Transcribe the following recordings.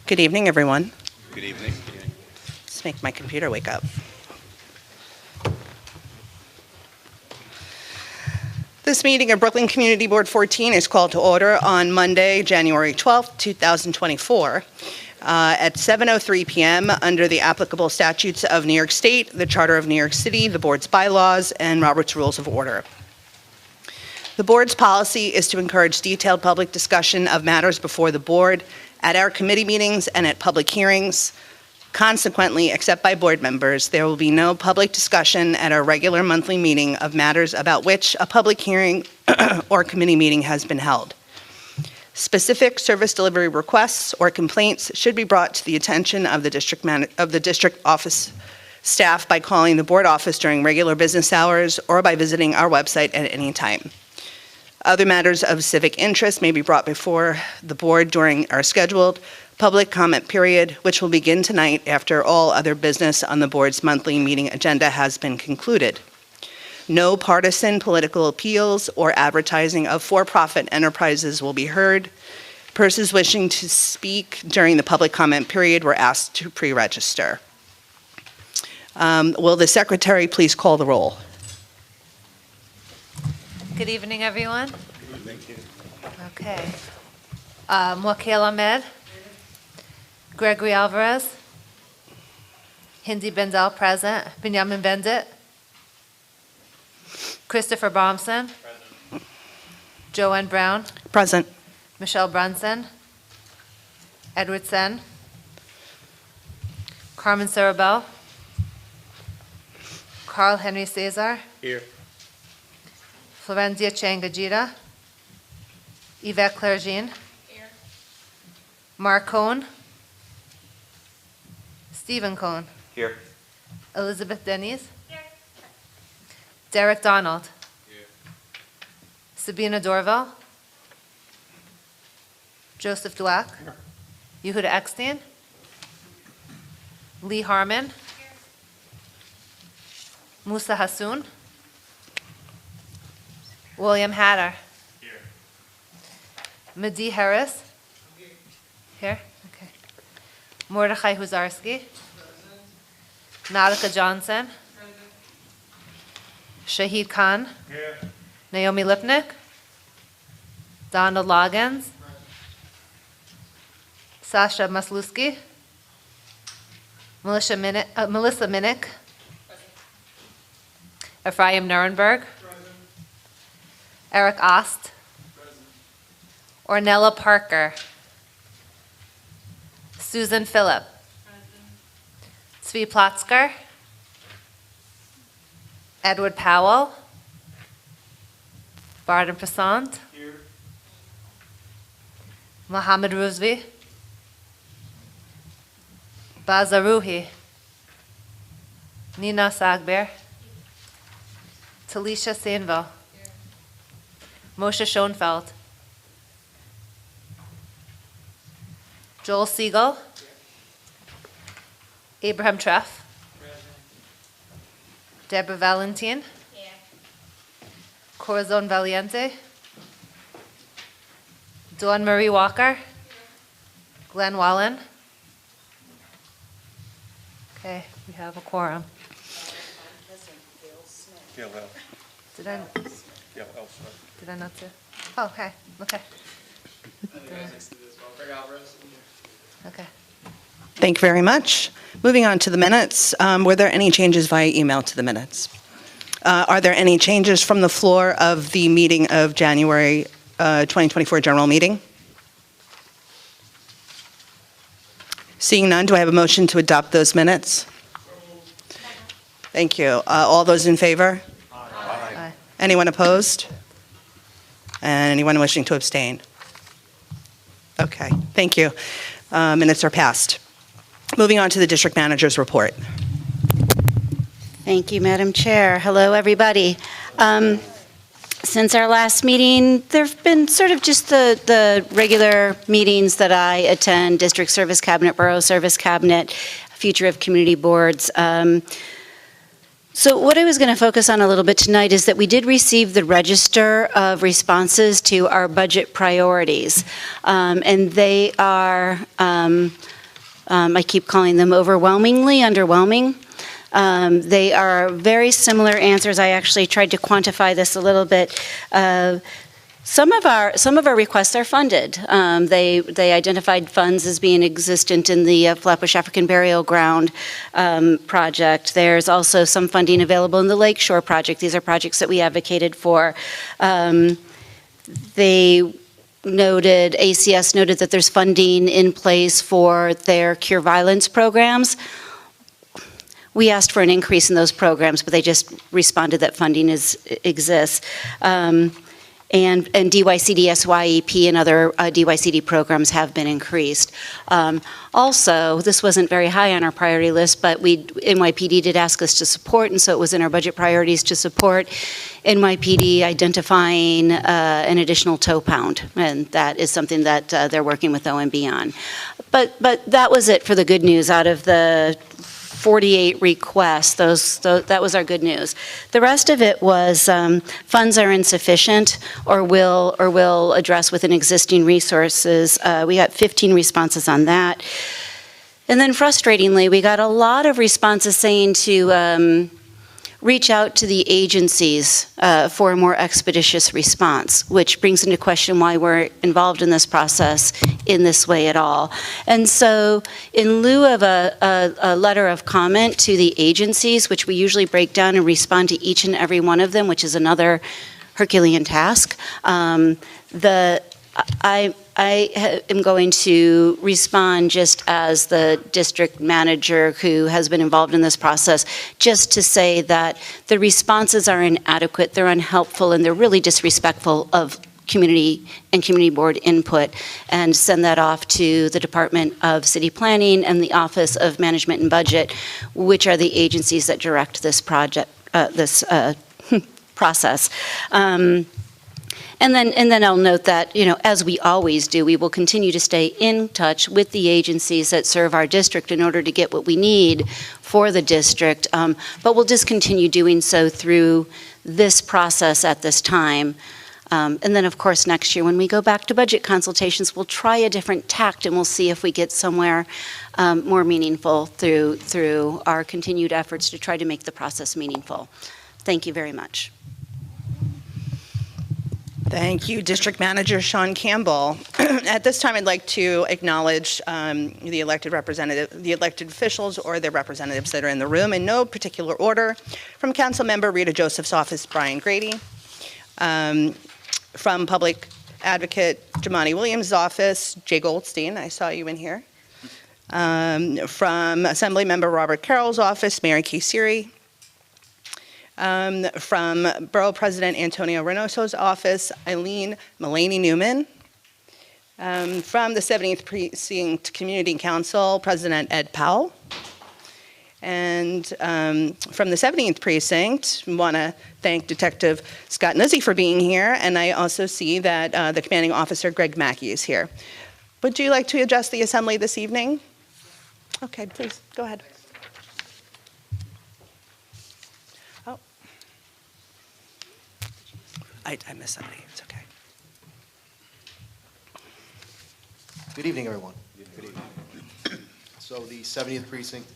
Good evening, everyone. Good evening. Let's make my computer wake up. This meeting of Brooklyn Community Board 14 is called to order on Monday, January 12th, 2024, at 7:03 p.m. under the applicable statutes of New York State, the Charter of New York City, the board's bylaws, and Robert's Rules of Order. The board's policy is to encourage detailed public discussion of matters before the board at our committee meetings and at public hearings. Consequently, except by board members, there will be no public discussion at our regular monthly meeting of matters about which a public hearing or committee meeting has been held. Specific service delivery requests or complaints should be brought to the attention of the district office staff by calling the board office during regular business hours or by visiting our website at any time. Other matters of civic interest may be brought before the board during our scheduled public comment period, which will begin tonight after all other business on the board's monthly meeting agenda has been concluded. No partisan political appeals or advertising of for-profit enterprises will be heard. Persons wishing to speak during the public comment period were asked to pre-register. Will the secretary please call the roll? Good evening, everyone. Thank you. Okay. Wakil Ahmed. Gregory Alvarez. Hindi Bendel, present. Benjamin Bendit. Christopher Bromson. Present. Joanne Brown. Present. Michelle Brunson. Edward Sen. Carmen Sarabel. Carl Henry Cesar. Here. Florenzia Changajita. Yvette Clergine. Here. Mark Cohn. Stephen Cohn. Here. Elizabeth Denise. Here. Derek Donald. Here. Sabina Dorval. Joseph Dweck. Yehuda Eckstein. Lee Harmon. Here. Musa Hassoun. William Hatter. Here. Madi Harris. Here. Okay. Mordechai Huzarski. Nautica Johnson. Shahid Khan. Here. Naomi Lipnick. Donald Loggins. Sasha Masluski. Melissa Minnick. Ephraim Nuremberg. Eric Ost. Ornella Parker. Susan Phillip. Tzvi Plotzker. Edward Powell. Barden Prasant. Here. Mohammed Ruzvi. Bazaruhi. Nina Sagber. Talisha Sainville. Moshe Schoenfeld. Joel Siegel. Abraham Treff. Deborah Valentin. Corazon Valiente. Dawn Marie Walker. Glenn Wallen. Okay, we have a quorum. Yeah, well. Did I? Yeah, elsewhere. Did I not do? Oh, okay, okay. Okay. Thank you very much. Moving on to the minutes. Were there any changes via email to the minutes? Are there any changes from the floor of the meeting of January 2024 general meeting? Seeing none, do I have a motion to adopt those minutes? Thank you. All those in favor? Aye. Anyone opposed? And anyone wishing to abstain? Okay, thank you. Minutes are passed. Moving on to the district manager's report. Thank you, Madam Chair. Hello, everybody. Since our last meeting, there have been sort of just the regular meetings that I attend, District Service Cabinet, Borough Service Cabinet, future of community boards. So what I was going to focus on a little bit tonight is that we did receive the register of responses to our budget priorities. And they are I keep calling them overwhelmingly underwhelming. They are very similar answers. I actually tried to quantify this a little bit. Some of our requests are funded. They identified funds as being existent in the Flatbush African Burial Ground project. There's also some funding available in the Lakeshore project. These are projects that we advocated for. ACS noted that there's funding in place for their Cure Violence programs. We asked for an increase in those programs, but they just responded that funding exists. And DYCD, SYEP, and other DYCD programs have been increased. Also, this wasn't very high on our priority list, but NYPD did ask us to support, and so it was in our budget priorities to support NYPD identifying an additional tow pound, and that is something that they're working with OMB on. But that was it for the good news out of the 48 requests. That was our good news. The rest of it was funds are insufficient or will address within existing resources. We got 15 responses on that. And then frustratingly, we got a lot of responses saying to reach out to the agencies for a more expeditious response, which brings into question why we're involved in this process in this way at all. And so in lieu of a letter of comment to the agencies, which we usually break down and respond to each and every one of them, which is another Herculean task, I am going to respond just as the district manager who has been involved in this process, just to say that the responses are inadequate, they're unhelpful, and they're really disrespectful of community and community board input, and send that off to the Department of City Planning and the Office of Management and Budget, which are the agencies that direct this project, process. And then I'll note that, as we always do, we will continue to stay in touch with the agencies that serve our district in order to get what we need for the district. But we'll just continue doing so through this process at this time. And then, of course, next year when we go back to budget consultations, we'll try a different tact and we'll see if we get somewhere more meaningful through our continued efforts to try to make the process meaningful. Thank you very much. Thank you, District Manager Sean Campbell. At this time, I'd like to acknowledge the elected officials or their representatives that are in the room in no particular order. From Councilmember Rita Joseph's office, Brian Grady. From Public Advocate Jamani Williams' office, Jay Goldstein, I saw you in here. From Assembly Member Robert Carroll's office, Mary Kay Siri. From Borough President Antonio Reynoso's office, Eileen Mulaney Newman. From the 70th Precinct Community Council, President Ed Powell. And from the 70th Precinct, I want to thank Detective Scott Nuzzi for being here, and I also see that the Commanding Officer Greg Mackey is here. Would you like to address the Assembly this evening? Okay, please, go ahead. Oh. I missed somebody, it's okay. Good evening, everyone. Good evening. So the 70th Precinct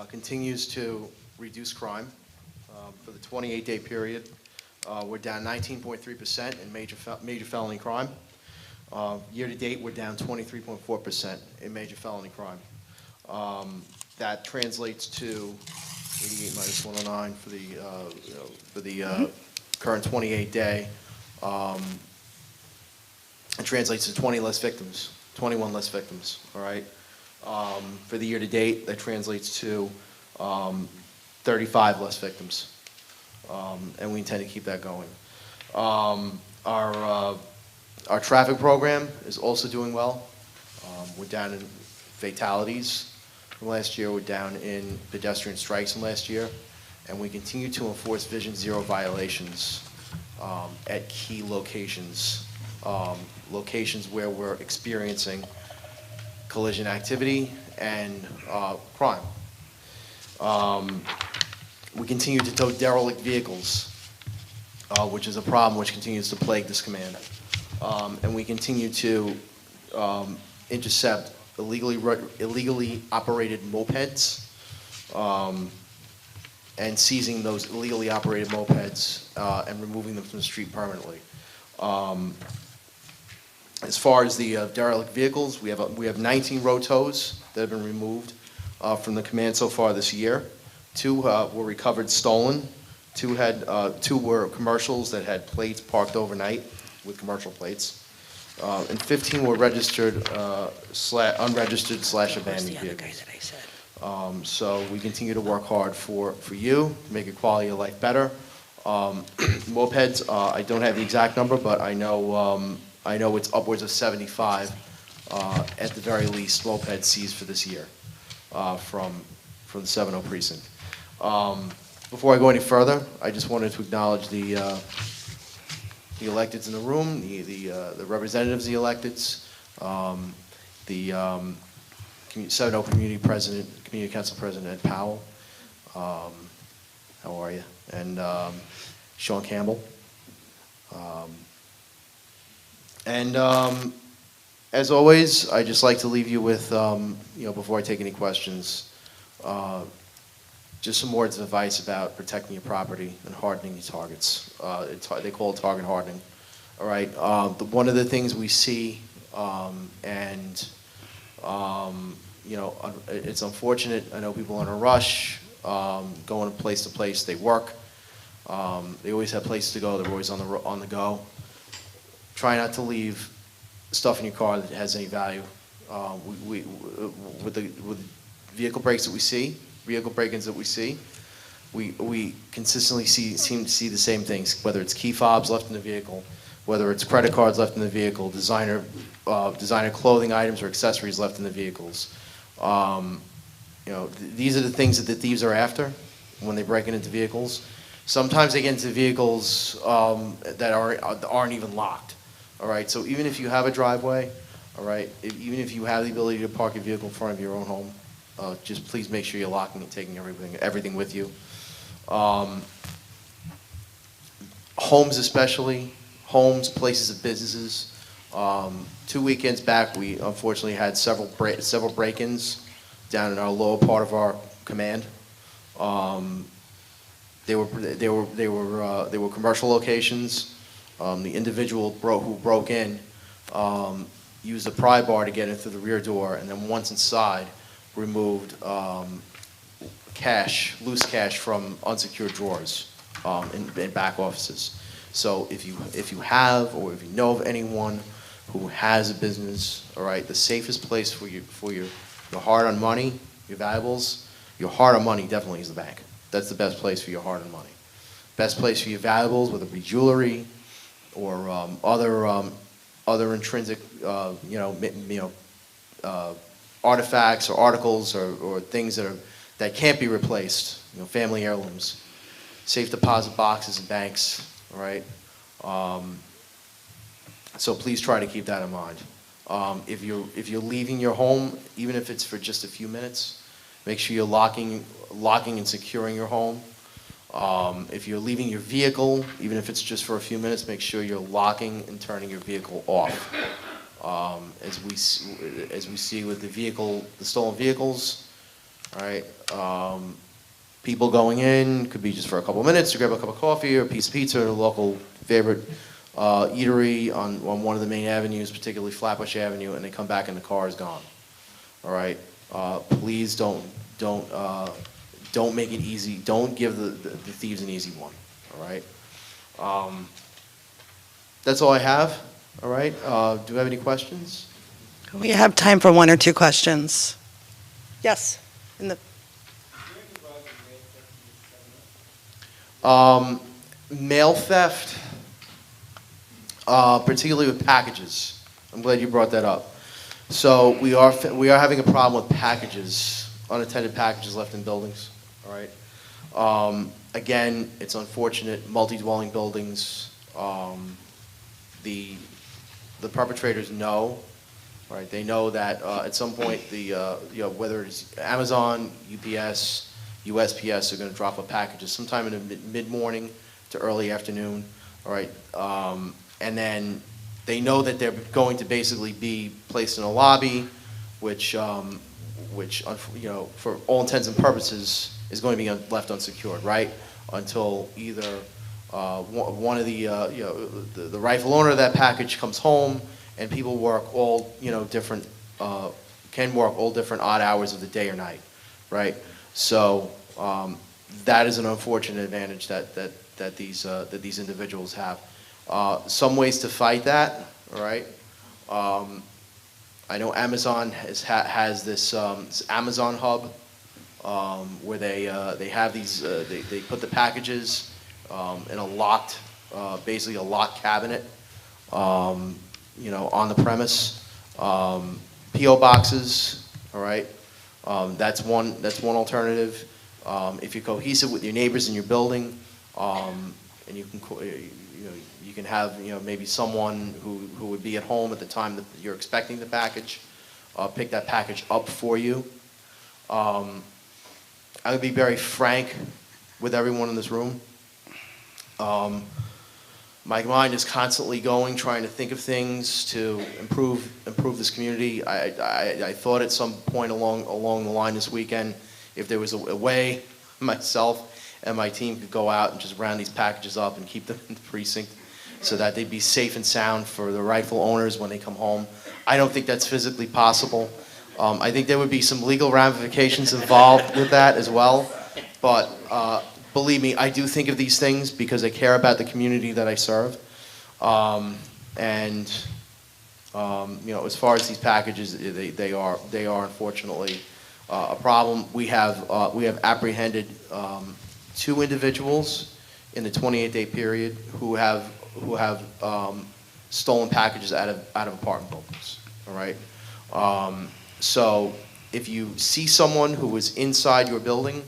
continues to reduce crime. For the 28-day period, we're down 19.3% in major felony crime. Year-to-date, we're down 23.4% in major felony crime. That translates to 88 minus 109 for the current 28-day. It translates to 21 less victims, all right? For the year-to-date, that translates to 35 less victims, and we intend to keep that going. Our traffic program is also doing well. We're down in fatalities from last year. We're down in pedestrian strikes from last year, and we continue to enforce Vision Zero violations at key locations, locations where we're experiencing collision activity and crime. We continue to tow derelict vehicles, which is a problem which continues to plague this command. And we continue to intercept illegally operated mopeds, and seizing those illegally operated mopeds and removing them from the street permanently. As far as the derelict vehicles, we have 19 road tows that have been removed from the command so far this year. 2 were recovered stolen. 2 were commercials that had plates parked overnight with commercial plates. And 15 were registered, unregistered / abandoned vehicles. So we continue to work hard for you, make your quality of life better. Mopeds, I don't have the exact number, but I know it's upwards of 75 at the very least mopeds seized for this year from the 70 precinct. Before I go any further, I just wanted to acknowledge the electeds in the room, the representatives of the electeds, the 70 Community Council President Ed Powell. How are you? And Sean Campbell. As always, I just like to leave you with, before I take any questions, just some words of advice about protecting your property and hardening your targets. They call it target hardening. All right. One of the things we see, it's unfortunate. I know people are in a rush, going place to place. They work. They always have places to go. They're always on the go. Try not to leave stuff in your car that has any value. With vehicle breaks that we see, vehicle break-ins that we see, we consistently seem to see the same things, whether it's key fobs left in the vehicle, whether it's credit cards left in the vehicle, designer clothing items or accessories left in the vehicles. These are the things that the thieves are after when they break into vehicles. Sometimes they get into vehicles that aren't even locked. All right, so even if you have a driveway, all right, even if you have the ability to park your vehicle in front of your own home, just please make sure you're locking and taking everything with you. Homes especially, places of businesses. 2 weekends back, we unfortunately had several break-ins down in our lower part of our command. They were commercial locations. The individual who broke in used a pry bar to get in through the rear door, and then once inside, removed loose cash from unsecured drawers in back offices. So if you have or if you know of anyone who has a business, all right, the safest place for your hard-earned money, your valuables, your hard-earned money definitely is the bank. That's the best place for your hard-earned money. Best place for your valuables, whether it be jewelry or other intrinsic, artifacts or articles or things that can't be replaced. Family heirlooms, safe deposit boxes in banks. All right. So please try to keep that in mind. If you're leaving your home, even if it's for just a few minutes, make sure you're locking and securing your home. If you're leaving your vehicle, even if it's just for a few minutes, make sure you're locking and turning your vehicle off. As we see with the stolen vehicles, all right. People going in could be just for a couple of minutes to grab a cup of coffee or a piece of pizza at a local favorite eatery on one of the main avenues, particularly Flatbush Avenue, and they come back and the car is gone. All right. Please don't make it easy. Don't give the thieves an easy one. All right. That's all I have. All right. Do you have any questions? We have time for 1 or 2 questions. Yes. Mail theft, particularly with packages. I'm glad you brought that up. So we are having a problem with packages, unattended packages left in buildings. All right. Again, it's unfortunate. Multi-dwelling buildings. The perpetrators know. All right. They know that at some point whether it's Amazon, UPS, USPS are going to drop a package sometime in the mid-morning to early afternoon. All right. And then they know that they're going to basically be placed in a lobby for all intents and purposes, is going to be left unsecured, right? Until either one of the rightful owner of that package comes home, and people work all, can work all different odd hours of the day or night, right? So that is an unfortunate advantage that these individuals have. Some ways to fight that, all right? I know Amazon has this Amazon hub where they have these, they put the packages in a locked, basically a locked cabinet, on the premise. P.O. boxes, all right? That's one alternative. If you're cohesive with your neighbors in your building, and you can have, maybe someone who would be at home at the time that you're expecting the package, pick that package up for you. I would be very frank with everyone in this room. My mind is constantly going, trying to think of things to improve this community. I thought at some point along the line this weekend, if there was a way myself and my team could go out and just round these packages up and keep them in the precinct so that they'd be safe and sound for the rightful owners when they come home. I don't think that's physically possible. I think there would be some legal ramifications involved with that as well. But believe me, I do think of these things because I care about the community that I serve. As far as these packages, they are unfortunately a problem. We have apprehended 2 individuals in the 28-day period who have stolen packages out of apartment buildings. All right. So if you see someone who is inside your building,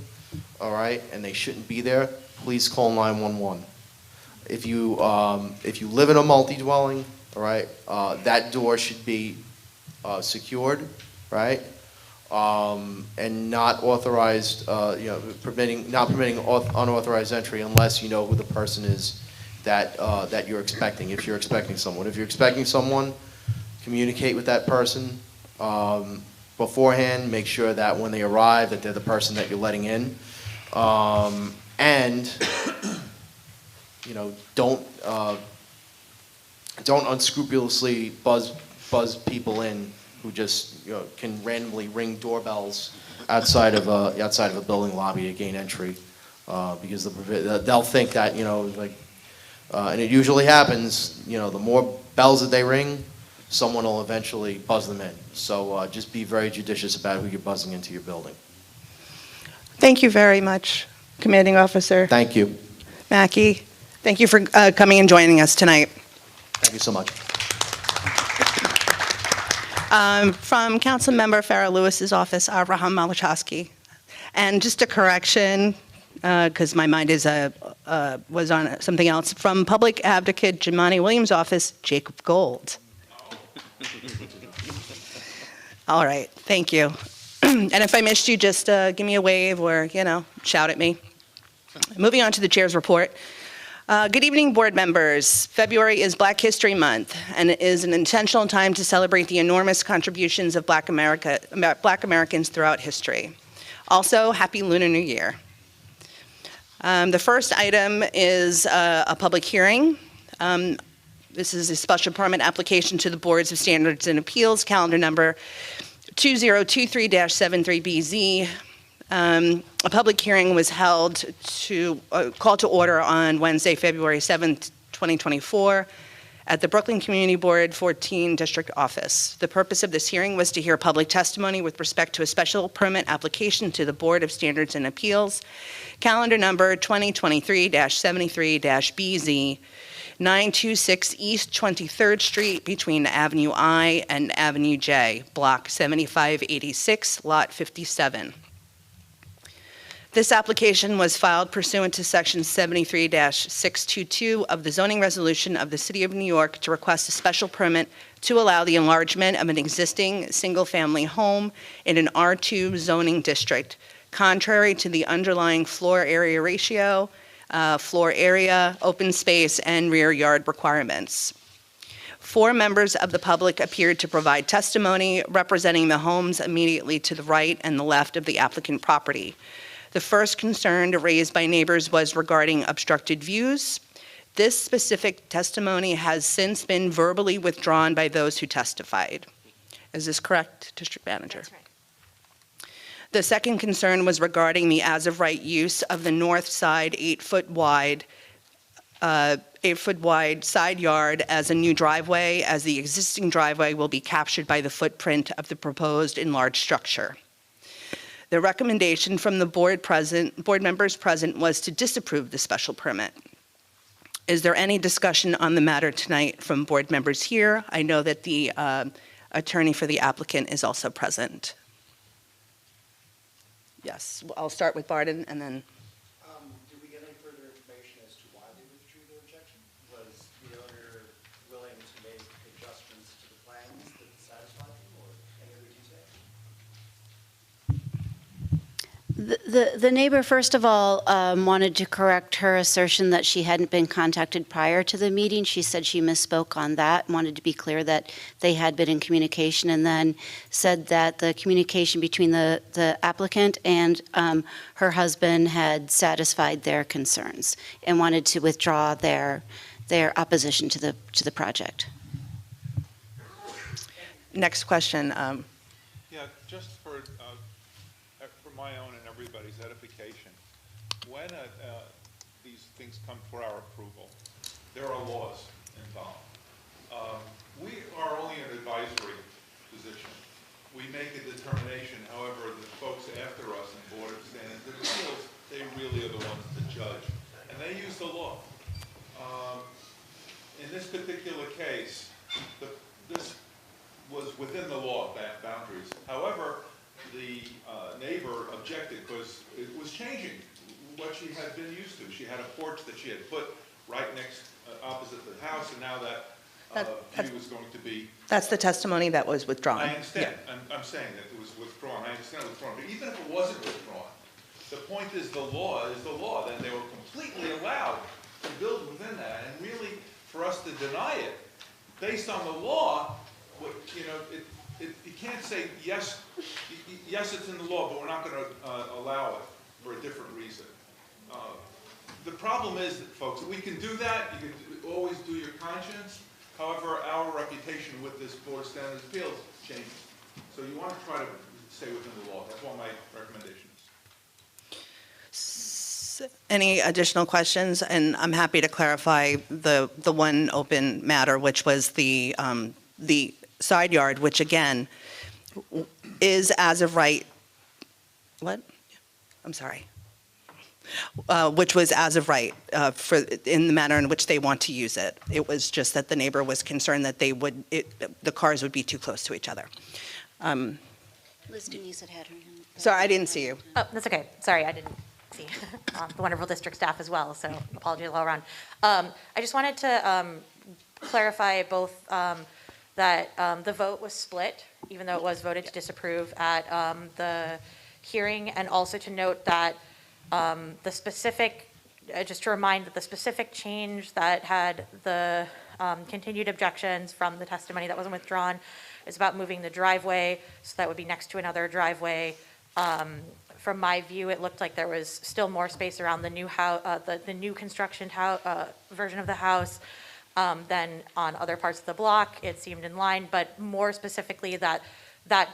all right, and they shouldn't be there, please call 911. If you live in a multi-dwelling, all right, that door should be secured, right, and not authorized, not permitting unauthorized entry unless you know who the person is that you're expecting. If you're expecting someone, communicate with that person beforehand. Make sure that when they arrive, that they're the person that you're letting in. And don't unscrupulously buzz people in who just can randomly ring doorbells outside of a building lobby to gain entry, because they'll think that and it usually happens. The more bells that they ring, someone will eventually buzz them in. So just be very judicious about who you're buzzing into your building. Thank you very much, Commanding Officer Thank you. Mackey. Thank you for coming and joining us tonight. Thank you so much. From Councilmember Farrah Lewis's office, Abraham Malachowski. And just a correction, because my mind was on something else. From Public Advocate Jimani Williams' office, Jacob Gold. All right, thank you. And if I missed you, just give me a wave or, shout at me. Moving on to the chair's report. Good evening, board members. February is Black History Month, and it is an intentional time to celebrate the enormous contributions of Black Americans throughout history. Also, Happy Lunar New Year. The first item is a public hearing. This is a special permit application to the Boards of Standards and Appeals, calendar number 2023-73BZ. A public hearing was held to call to order on Wednesday, February 7th, 2024, at the Brooklyn Community Board 14 District Office. The purpose of this hearing was to hear public testimony with respect to a special permit application to the Board of Standards and Appeals, calendar number 2023-73-BZ, 926 East 23rd Street between Avenue I and Avenue J, Block 7586, Lot 57. This application was filed pursuant to Section 73-622 of the Zoning Resolution of the City of New York to request a special permit to allow the enlargement of an existing single-family home in an R2 zoning district, contrary to the underlying floor area ratio, floor area, open space, and rear yard requirements. 4 members of the public appeared to provide testimony representing the homes immediately to the right and the left of the applicant property. The first concern raised by neighbors was regarding obstructed views. This specific testimony has since been verbally withdrawn by those who testified. Is this correct, District Manager? That's right. The second concern was regarding the as-of-right use of the north side 8-foot wide side yard as a new driveway, as the existing driveway will be captured by the footprint of the proposed enlarged structure. The recommendation from the board members present was to disapprove the special permit. Is there any discussion on the matter tonight from board members here? I know that the attorney for the applicant is also present. Yes, I'll start with Barden and then. Did we get any further information as to why they withdrew their objection? Was the owner willing to make adjustments to the plans that satisfied them, or any other detail? The neighbor, first of all, wanted to correct her assertion that she hadn't been contacted prior to the meeting. She said she misspoke on that, wanted to be clear that they had been in communication, and then said that the communication between the applicant and her husband had satisfied their concerns and wanted to withdraw their opposition to the project. Next question. Yeah, just for my own and everybody's edification, when these things come for our approval, there are laws involved. We are only an advisory position. We make a determination, however, the folks after us in Board of Standards and Appeals, they really are the ones to judge, and they use the law. In this particular case, this was within the law boundaries. However, the neighbor objected because it was changing what she had been used to. She had a porch that she had put right next, opposite the house, and now that view was going to be... That's the testimony that was withdrawn. I understand. I'm saying that it was withdrawn. I understand it was withdrawn. But even if it wasn't withdrawn, the point is the law is the law. Then they were completely allowed to build within that. And really, for us to deny it, based on the law, you can't say, yes, it's in the law, but we're not going to allow it for a different reason. The problem is, folks, we can do that. You can always do your conscience. However, our reputation with this Board of Standards and Appeals changes. So you want to try to stay within the law. That's what my recommendation is. Any additional questions? And I'm happy to clarify the one open matter, which was the side yard, which again is as of right. What? I'm sorry. Which was as of right in the manner in which they want to use it. It was just that the neighbor was concerned that the cars would be too close to each other. Liz Denise had her hand. Sorry, I didn't see you. Oh, that's okay. Sorry, I didn't see the wonderful district staff as well, so apologies all around. I just wanted to clarify both that the vote was split, even though it was voted to disapprove at the hearing, and also to note that the specific, just to remind that the specific change that had the continued objections from the testimony that wasn't withdrawn is about moving the driveway, so that would be next to another driveway. From my view, it looked like there was still more space around the new house, the new construction version of the house than on other parts of the block. It seemed in line, but more specifically that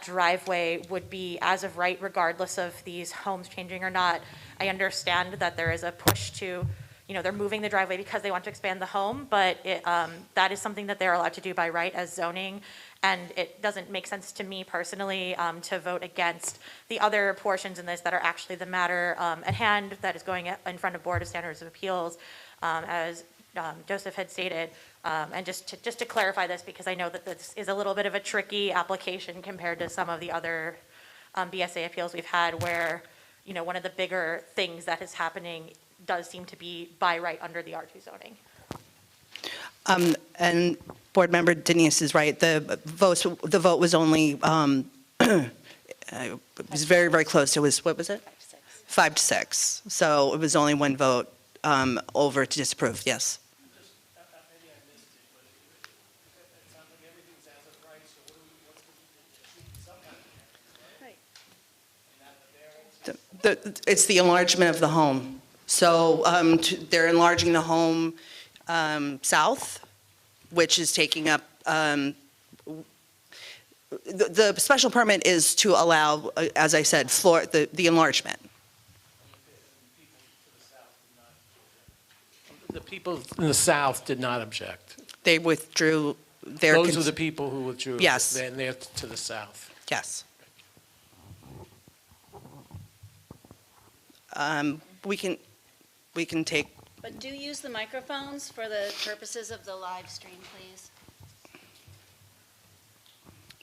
driveway would be as of right regardless of these homes changing or not. I understand that there is a push to, they're moving the driveway because they want to expand the home, but that is something that they're allowed to do by right as zoning, and it doesn't make sense to me personally to vote against the other portions in this that are actually the matter at hand that is going in front of Board of Standards of Appeals, as Joseph had stated. And just to clarify this, because I know that this is a little bit of a tricky application compared to some of the other BSA appeals we've had where, one of the bigger things that is happening does seem to be by right under the R2 zoning. And Board Member Denise is right. The vote was only, it was very, very close. It was, what was it? 5 to 6. So it was only one vote over to disapprove, yes. It's the enlargement of the home. So they're enlarging the home south, which is taking up, the special permit is to allow, as I said, the enlargement. The people in the south did not object. They withdrew their. Those are the people who withdrew. Yes. They're to the south. Yes. We can take, But do use the microphones for the purposes of the live stream, please.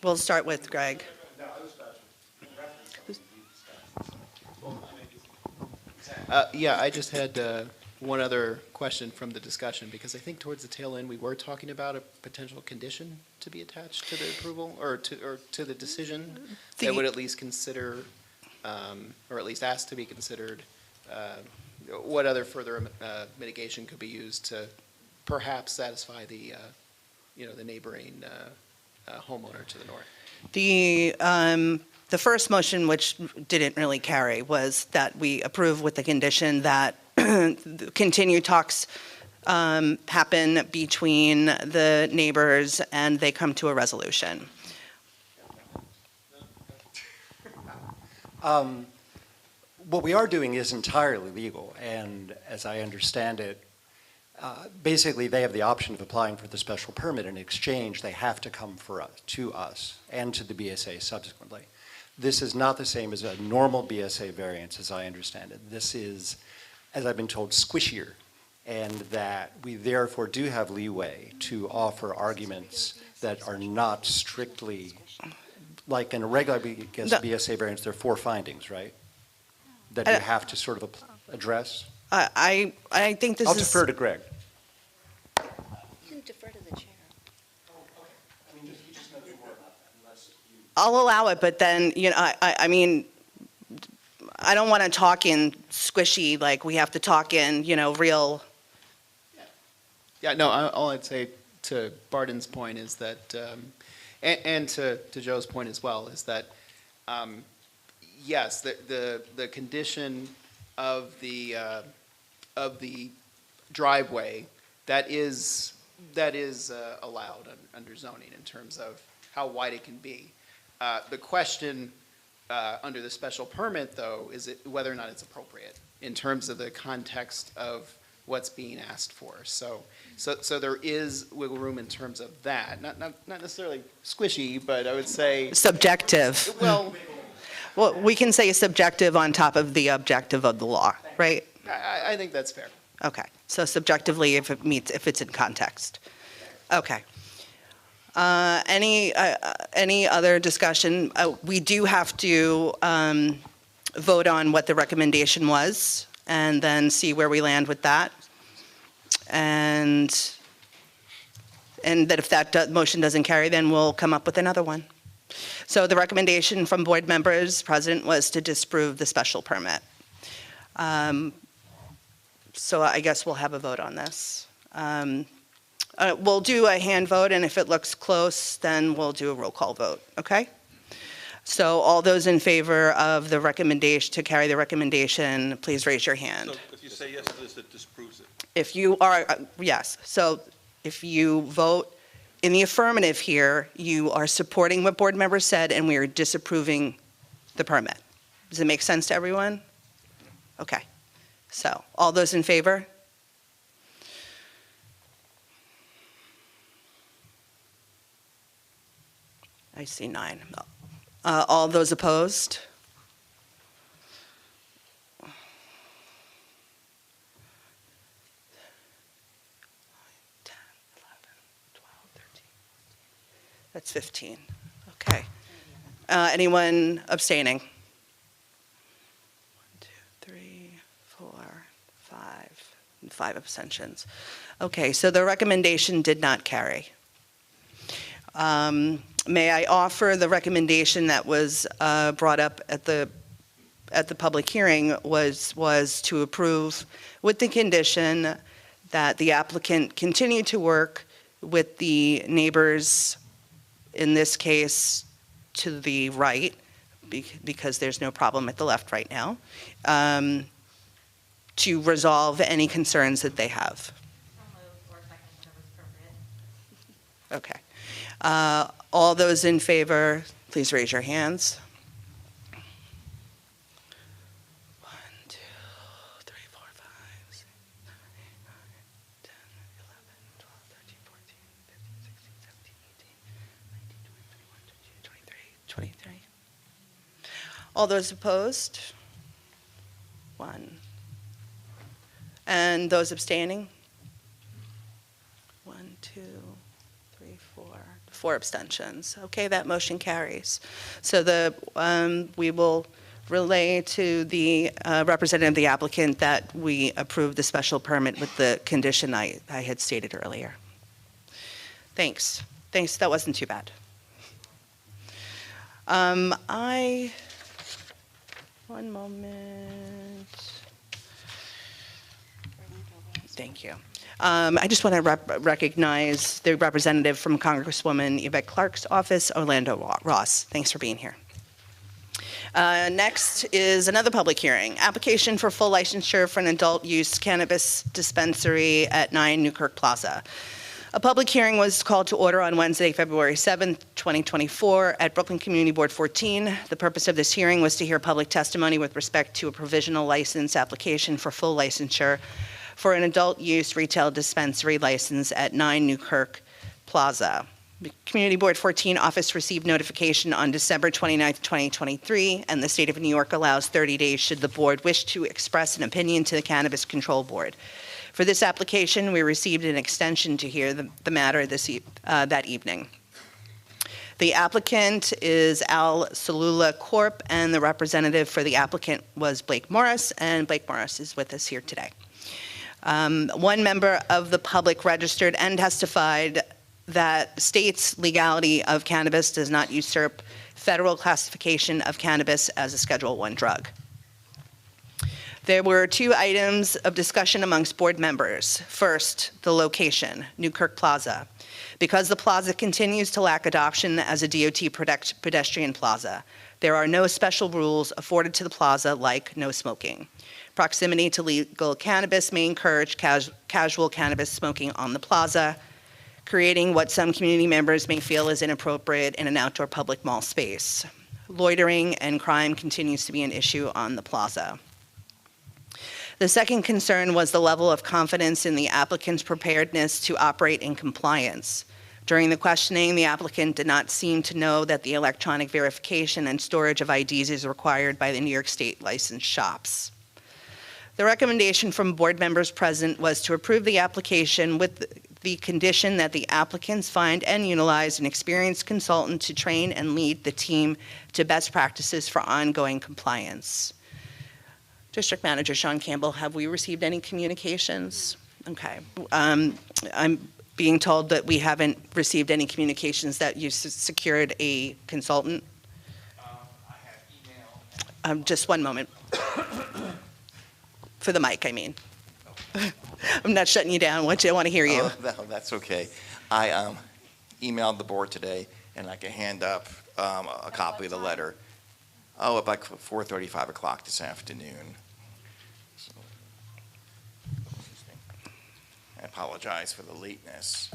we'll start with Greg. Yeah, I just had one other question from the discussion, because I think towards the tail end, we were talking about a potential condition to be attached to the approval, or to the decision, that would at least consider, or at least ask to be considered, what other further mitigation could be used to perhaps satisfy the, the neighboring homeowner to the north. The first motion, which didn't really carry, was that we approve with the condition that continued talks happen between the neighbors and they come to a resolution. What we are doing is entirely legal, and as I understand it, basically they have the option of applying for the special permit. In exchange, they have to come to us and to the BSA subsequently. This is not the same as a normal BSA variance, as I understand it. This is, as I've been told, squishier, and that we therefore do have leeway to offer arguments that are not strictly, like in a regular BSA variance, there are 4 findings, right? That you have to sort of address? I think this is. I'll defer to Greg. You can defer to the chair. I'll allow it, but then, I mean, I don't want to talk in squishy, like we have to talk in, real. Yeah, no, all I'd say to Barden's point is that, and to Joe's point as well, is that, yes, the condition of the driveway, that is allowed under zoning in terms of how wide it can be. The question under the special permit, though, is whether or not it's appropriate in terms of the context of what's being asked for. So there is wiggle room in terms of that. Not necessarily squishy, but I would say Subjective. well, We can say subjective on top of the objective of the law, right? I think that's fair. Okay, so subjectively, if it's in context. Okay. Any other discussion? We do have to vote on what the recommendation was, and then see where we land with that. And that if that motion doesn't carry, then we'll come up with another one. So the recommendation from board members, President, was to disapprove the special permit. So I guess we'll have a vote on this. We'll do a hand vote, and if it looks close, then we'll do a roll call vote, okay? So all those in favor of the recommendation, to carry the recommendation, please raise your hand. So if you say yes to this, it disproves it. If you are, yes, so if you vote in the affirmative here, you are supporting what board members said, and we are disapproving the permit. Does it make sense to everyone? Okay, so all those in favor? I see 9. All those opposed? 10, 11, 12, 13. That's 15. Okay. Anyone abstaining? 1, 2, 3, 4, 5, and 5 abstentions. Okay, so the recommendation did not carry. May I offer the recommendation that was brought up at the public hearing was to approve with the condition that the applicant continue to work with the neighbors, in this case to the right, because there's no problem at the left right now, to resolve any concerns that they have. Okay. All those in favor, please raise your hands. 1, 2, 3, 4, 5, 6, 7, 8, 9, 10, 11, 12, 13, 14, 15, 16, 17, 18, 19, 20, 21, 22, 23. All those opposed? 1. And those abstaining? 1, 2, 3, 4. 4 abstentions. Okay, that motion carries. So we will relay to the representative of the applicant that we approve the special permit with the condition I had stated earlier. Thanks. Thanks, that wasn't too bad. One moment. Thank you. I just want to recognize the representative from Congresswoman Yvette Clarke's office, Orlando Ross. Thanks for being here. Next is another public hearing. Application for full licensure for an adult use cannabis dispensary at 9 Newkirk Plaza. A public hearing was called to order on Wednesday, February 7th, 2024 at Brooklyn Community Board 14. The purpose of this hearing was to hear public testimony with respect to a provisional license application for full licensure for an adult use retail dispensary license at 9 Newkirk Plaza. The Community Board 14 office received notification on December 29th, 2023, and the State of New York allows 30 days should the board wish to express an opinion to the Cannabis Control Board. For this application, we received an extension to hear the matter that evening. The applicant is Al Salula Corp., and the representative for the applicant was Blake Morris, and Blake Morris is with us here today. One member of the public registered and testified that state's legality of cannabis does not usurp federal classification of cannabis as a Schedule I drug. There were 2 items of discussion amongst board members. First, the location, Newkirk Plaza. Because the plaza continues to lack adoption as a DOT pedestrian plaza, there are no special rules afforded to the plaza like no smoking. Proximity to legal cannabis may encourage casual cannabis smoking on the plaza, creating what some community members may feel is inappropriate in an outdoor public mall space. Loitering and crime continues to be an issue on the plaza. The second concern was the level of confidence in the applicant's preparedness to operate in compliance. During the questioning, the applicant did not seem to know that the electronic verification and storage of IDs is required by the New York State licensed shops. The recommendation from board members present was to approve the application with the condition that the applicants find and utilize an experienced consultant to train and lead the team to best practices for ongoing compliance. District Manager Sean Campbell, have we received any communications? Okay. I'm being told that we haven't received any communications that you secured a consultant. I have email. Just one moment. For the mic, I mean. I'm not shutting you down. I want to hear you. Oh, no, that's okay. I emailed the board today, and I can hand up a copy of the letter. Oh, about 4:30, 5 o'clock this afternoon. So, I apologize for the lateness,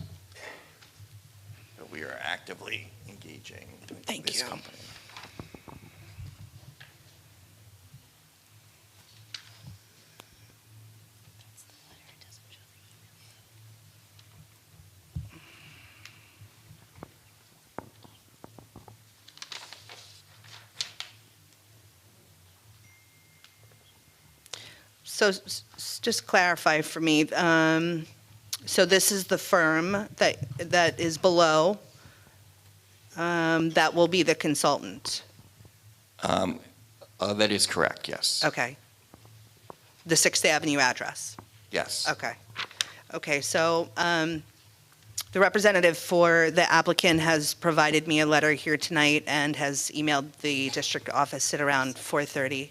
but we are actively engaging Thank this you. company. So just clarify for me, so this is the firm that is below, that will be the consultant? That is correct, yes. Okay. The 6th Avenue address? Yes. Okay. Okay, so the representative for the applicant has provided me a letter here tonight and has emailed the district office at around 4:30.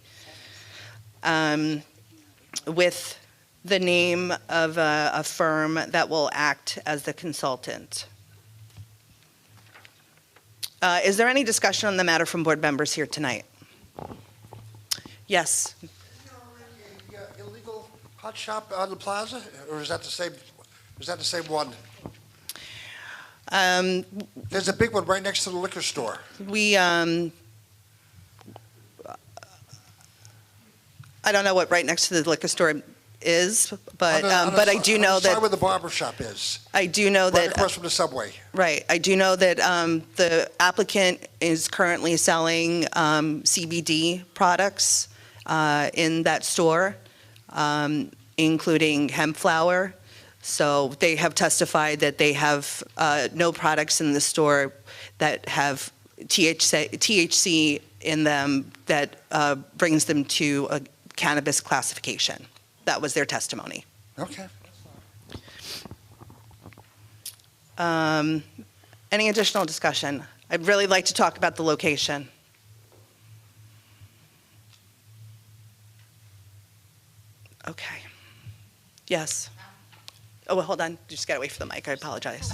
With the name of a firm that will act as the consultant. Is there any discussion on the matter from board members here tonight? Yes. Illegal hot shop on the plaza, or is that the same, one? There's a big one right next to the liquor store. We, I don't know what right next to the liquor store is, but I do know On the side that, where the barber shop is, I do know right that, across from the subway. right, I do know that the applicant is currently selling CBD products in that store, including hemp flower. So they have testified that they have no products in the store that have THC in them that brings them to a cannabis classification. That was their testimony. Okay. Any additional discussion? I'd really like to talk about the location. Okay. Yes. Oh, well, hold on. Just gotta wait for the mic. I apologize.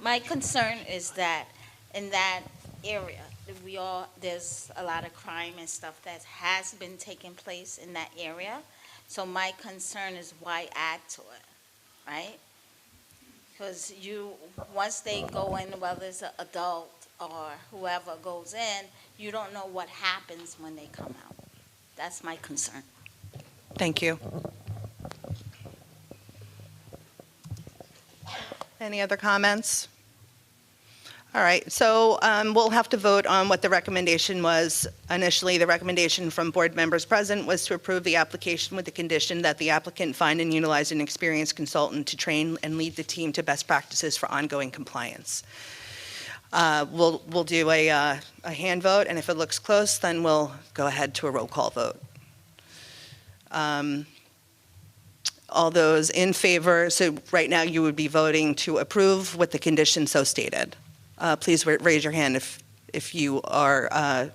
My concern is that in that area, there's a lot of crime and stuff that has been taking place in that area. So my concern is why add to it, right? Because once they go in, whether it's an adult or whoever goes in, you don't know what happens when they come out. That's my concern. Thank you. Any other comments? All right, so we'll have to vote on what the recommendation was. Initially, the recommendation from board members present was to approve the application with the condition that the applicant find and utilize an experienced consultant to train and lead the team to best practices for ongoing compliance. We'll do a hand vote, and if it looks close, then we'll go ahead to a roll call vote. All those in favor, so right now you would be voting to approve with the condition so stated. Please raise your hand if you are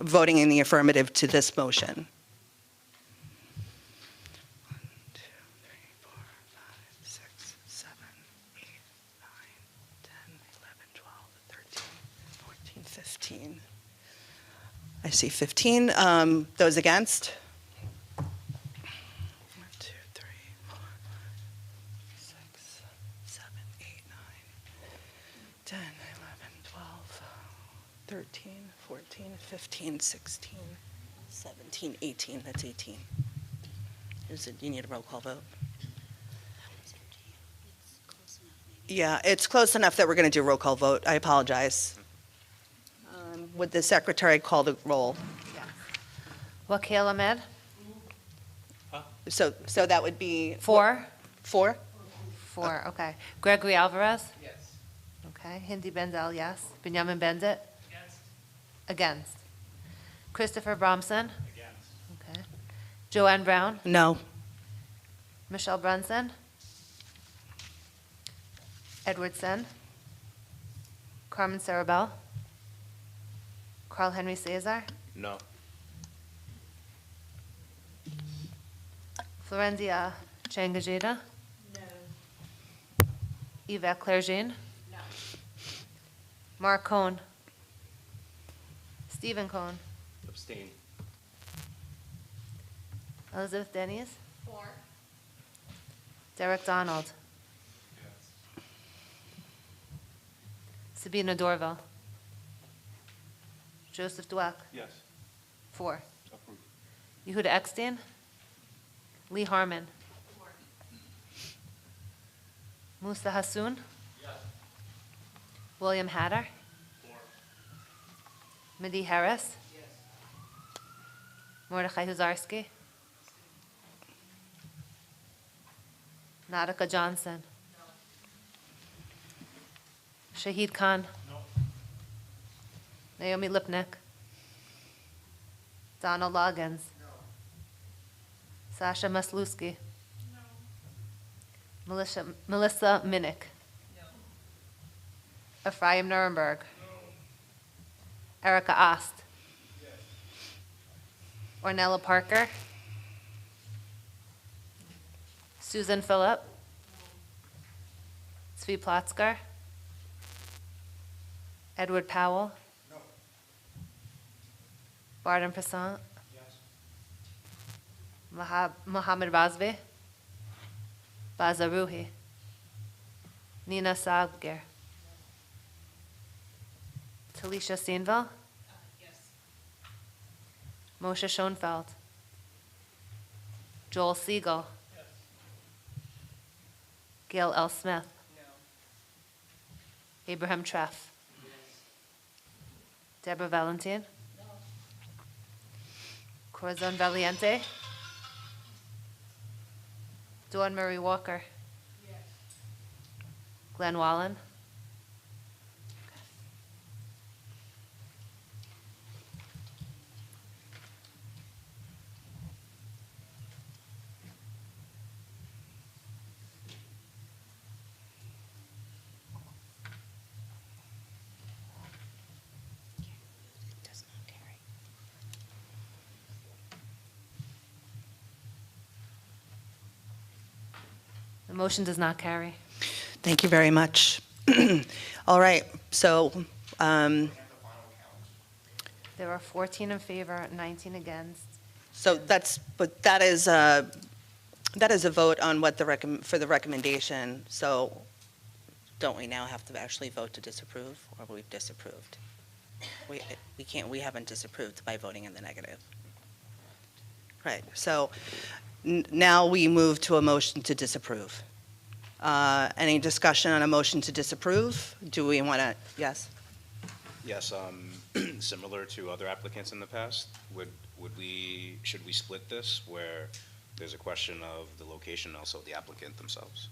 voting in the affirmative to this motion. 1, 2, 3, 4, 5, 6, 7, 8, 9, 10, 11, 12, 13, 14, 15. I see 15. Those against? 1, 2, 3, 4, 5, 6, 7, 8, 9, 10, 11, 12, 13, 14, 15, 16, 17, 18. That's 18. You need a roll call vote? Yeah, it's close enough that we're going to do a roll call vote. I apologize. Would the secretary call the roll? Wakil Ahmed? So that would be? 4? 4? 4, okay. Gregory Alvarez? Yes. Okay. Hindi Bendel, yes. Benjamin Bendit? Against. Christopher Bromson? Against. Okay. Joanne Brown? No. Michelle Brunson? Edward Sen? Carmen Sarabel? Carl Henry Cesar? No. Florenzia Changajeda? No. Yvette Clerjean? No. Mark Cohn? Stephen Cohn? Abstain. Elizabeth Denny's? 4. Derek Donald? Sabina Dorval? Joseph Dweck? Yes. 4. Approved. Yehuda Eckstein? Lee Harmon? 4. Musa Hassoun? Yes. William Hatter? 4. Midi Harris? Yes. Mordechai Huzarski? Nadika Johnson? No. Shahid Khan? No. Naomi Lipnick? Donald Loggins? No. Sasha Maslewski? No. Melissa Minnick? No. Ephraim Nuremberg? No. Erica Ost? Yes. Ornella Parker? Susan Phillip? No. Svi Plotzker. Edward Powell. No. Barton Prasant. Yes. Mohammed Razvi. Bazaruhi. Nina Sagir. Talisha Steenville. Moshe Schoenfeld. Joel Siegel. Gail L. Smith. Abraham Treff. Deborah Valentin. Corazon Valiente. Dawn Murray Walker. Glenn Wallen. The motion does not carry. Thank you very much. All right, so, There are 14 in favor, 19 against. but that is a vote on what for the recommendation, so don't we now have to actually vote to disapprove, or we've disapproved? We haven't disapproved by voting in the negative. Right, so now we move to a motion to disapprove. Any discussion on a motion to disapprove? Do we want to, yes? Yes, similar to other applicants in the past, should we split this where there's a question of the location, also the applicant themselves?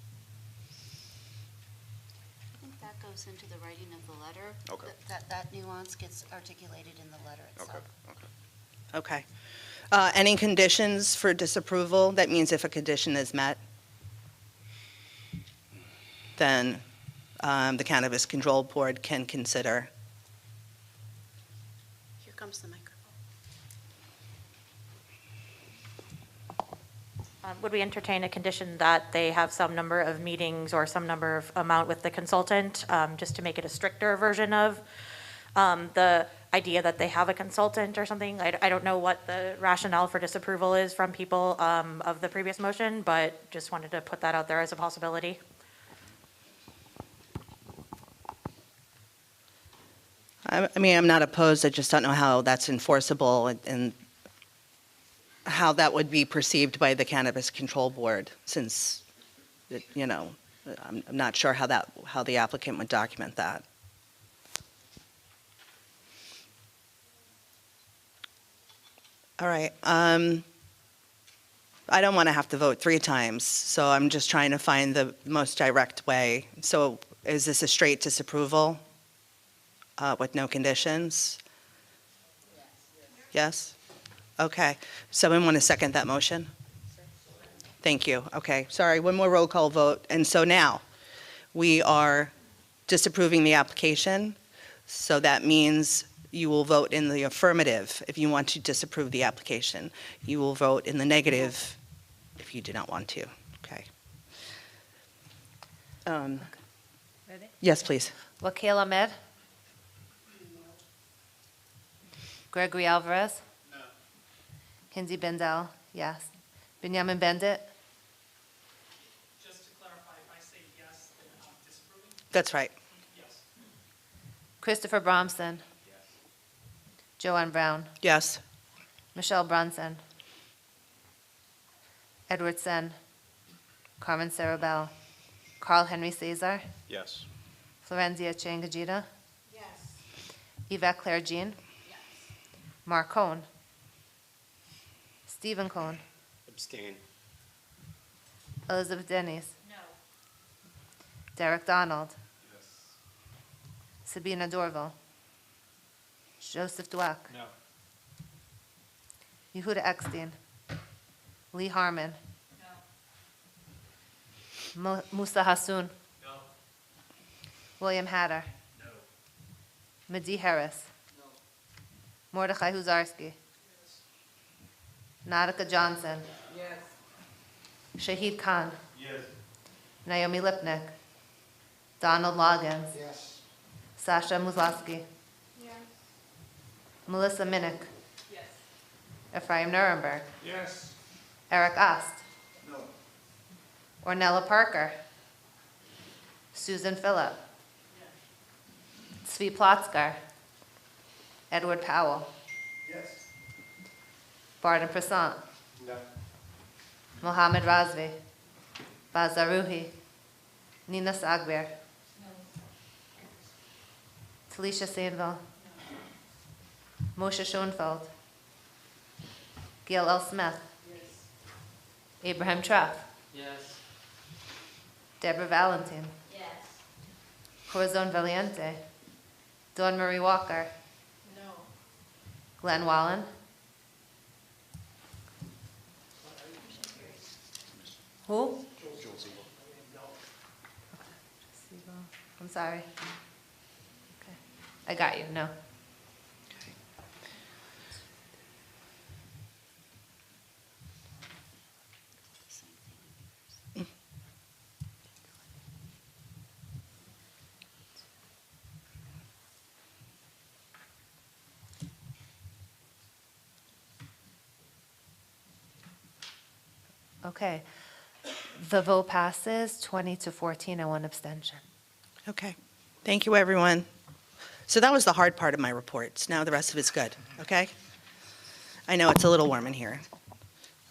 I think that goes into the writing of the letter. Okay. That nuance gets articulated in the letter itself. Okay. Okay. Any conditions for disapproval? That means if a condition is met, then the Cannabis Control Board can consider. Here comes the microphone. Would we entertain a condition that they have some number of meetings or some number of amount with the consultant, just to make it a stricter version of the idea that they have a consultant or something? I don't know what the rationale for disapproval is from people of the previous motion, but just wanted to put that out there as a possibility. I mean, I'm not opposed, I just don't know how that's enforceable and how that would be perceived by the Cannabis Control Board, since, I'm not sure how the applicant would document that. All right. I don't want to have to vote 3 times, so I'm just trying to find the most direct way. So is this a straight disapproval with no conditions? Yes? Okay. Someone want to second that motion? Thank you. Okay. Sorry, one more roll call vote. And so now we are disapproving the application. So that means you will vote in the affirmative if you want to disapprove the application. You will vote in the negative if you do not want to. Okay. Ready? Yes, please. Wakil Ahmed. Gregory Alvarez. No. Hindi Bendel, yes. Benjamin Bendit. Just to clarify, if I say yes, then I'm disapproving? That's right. Yes. Christopher Bromson. Joanne Brown. Yes. Michelle Brunson. Edward Sen. Carmen Sarabel. Carl Henry Cesar. Yes. Florenzia Changajita. Yes. Yvette Claire Jean. Mark Cohn. Stephen Cohn. Abstain. Elizabeth Denise. No. Derek Donald. Sabina Dorval. Joseph Dweck. No. Yehuda Eckstein. Lee Harmon. Musa Hassoun. No. William Hatter. No. Madi Harris. Mordechai Huzarski. Nadika Johnson. Yes. Shahid Khan. Yes. Naomi Lipnick. Donald Loggins. Yes. Sasha Muzlowski. Yes. Melissa Minnick. Yes. Ephraim Nuremberg. Yes. Eric Ost. No. Ornella Parker. Susan Phillip. Zvi Plotzker. Edward Powell. Yes. Barton Prasant. No. Mohammed Razvi. Bazaruhi. Nina Sagbir. Talisha Sainville. Moshe Schoenfeld. Gail L. Smith. Abraham Treff. Yes. Deborah Valentin. Yes. Corazon Valiente. Dawn Marie Walker. No. Glenn Wallen. Who? I'm sorry. Okay. I got you, no. Okay. The vote passes 20-14 and 1 abstention. Okay. Thank you, everyone. So that was the hard part of my reports. Now the rest of it's good, okay? I know it's a little warm in here.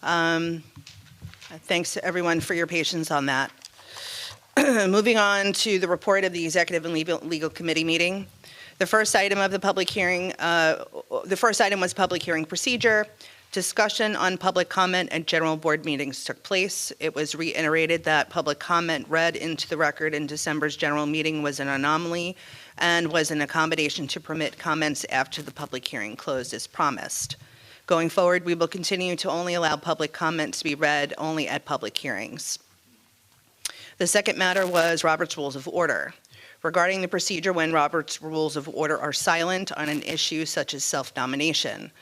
Thanks to everyone for your patience on that. Moving on to the report of the Executive and Legal Committee meeting. The first item of the public hearing, was public hearing procedure. Discussion on public comment and general board meetings took place. It was reiterated that public comment read into the record in December's general meeting was an anomaly and was an accommodation to permit comments after the public hearing closed as promised. Going forward, we will continue to only allow public comments to be read only at public hearings. The second matter was Robert's Rules of Order. Regarding the procedure when Robert's Rules of Order are silent on an issue such as self-nomination.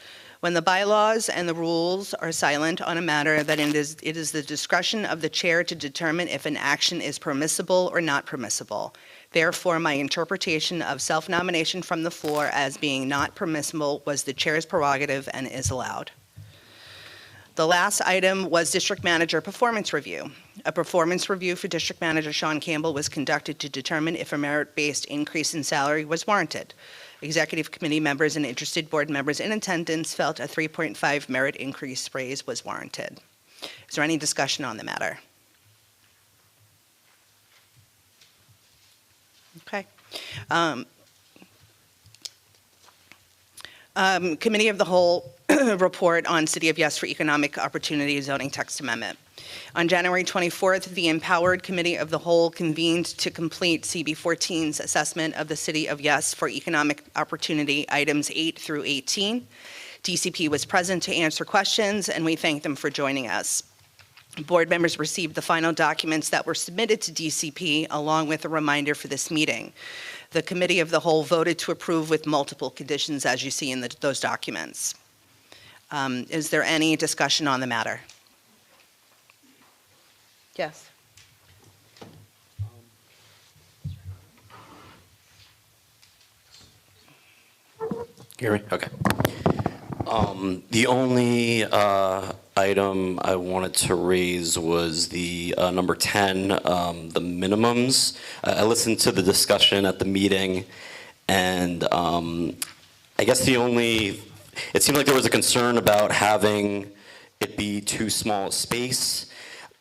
When the bylaws and the rules are silent on a matter, then it is the discretion of the chair to determine if an action is permissible or not permissible. Therefore, my interpretation of self-nomination from the floor as being not permissible was the chair's prerogative and is allowed. The last item was District Manager Performance Review. A performance review for District Manager Sean Campbell was conducted to determine if a merit-based increase in salary was warranted. Executive committee members and interested board members in attendance felt a 3.5 merit increase raise was warranted. Is there any discussion on the matter? Okay. Committee of the Whole report on City of Yes for Economic Opportunity Zoning Text Amendment. On January 24th, the Empowered Committee of the Whole convened to complete CB14's assessment of the City of Yes for Economic Opportunity items 8 through 18. DCP was present to answer questions, and we thank them for joining us. Board members received the final documents that were submitted to DCP along with a reminder for this meeting. The Committee of the Whole voted to approve with multiple conditions as you see in those documents. Is there any discussion on the matter? Yes. Hear me? Okay. The only item I wanted to raise was the number 10, the minimums. I listened to the discussion at the meeting, and I guess it seemed like there was a concern about having it be too small a space.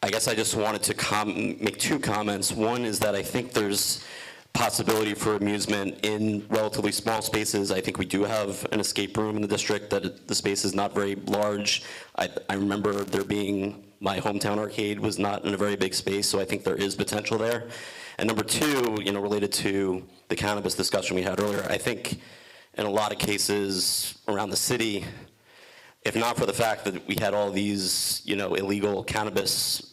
I guess I just wanted to make two comments. One is that I think there's possibility for amusement in relatively small spaces. I think we do have an escape room in the district, that the space is not very large. I remember there being, my hometown arcade was not in a very big space, so I think there is potential there. And number two, related to the cannabis discussion we had earlier, I think in a lot of cases around the city, if not for the fact that we had all these, illegal cannabis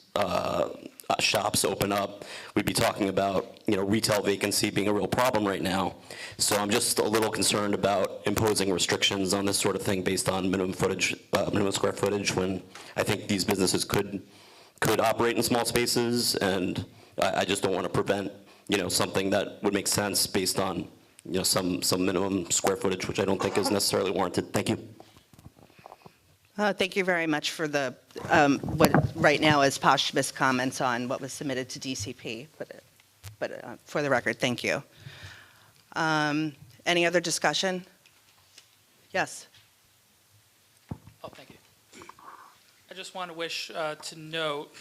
shops open up, we'd be talking about, retail vacancy being a real problem right now. So I'm just a little concerned about imposing restrictions on this sort of thing based on minimum square footage, when I think these businesses could operate in small spaces, and I just don't want to prevent, something that would make sense based on, some minimum square footage, which I don't think is necessarily warranted. Thank you. Thank you very much for the, what right now is posthumous comments on what was submitted to DCP, but for the record, thank you. Any other discussion? Yes. Oh, thank you. I just want to wish to note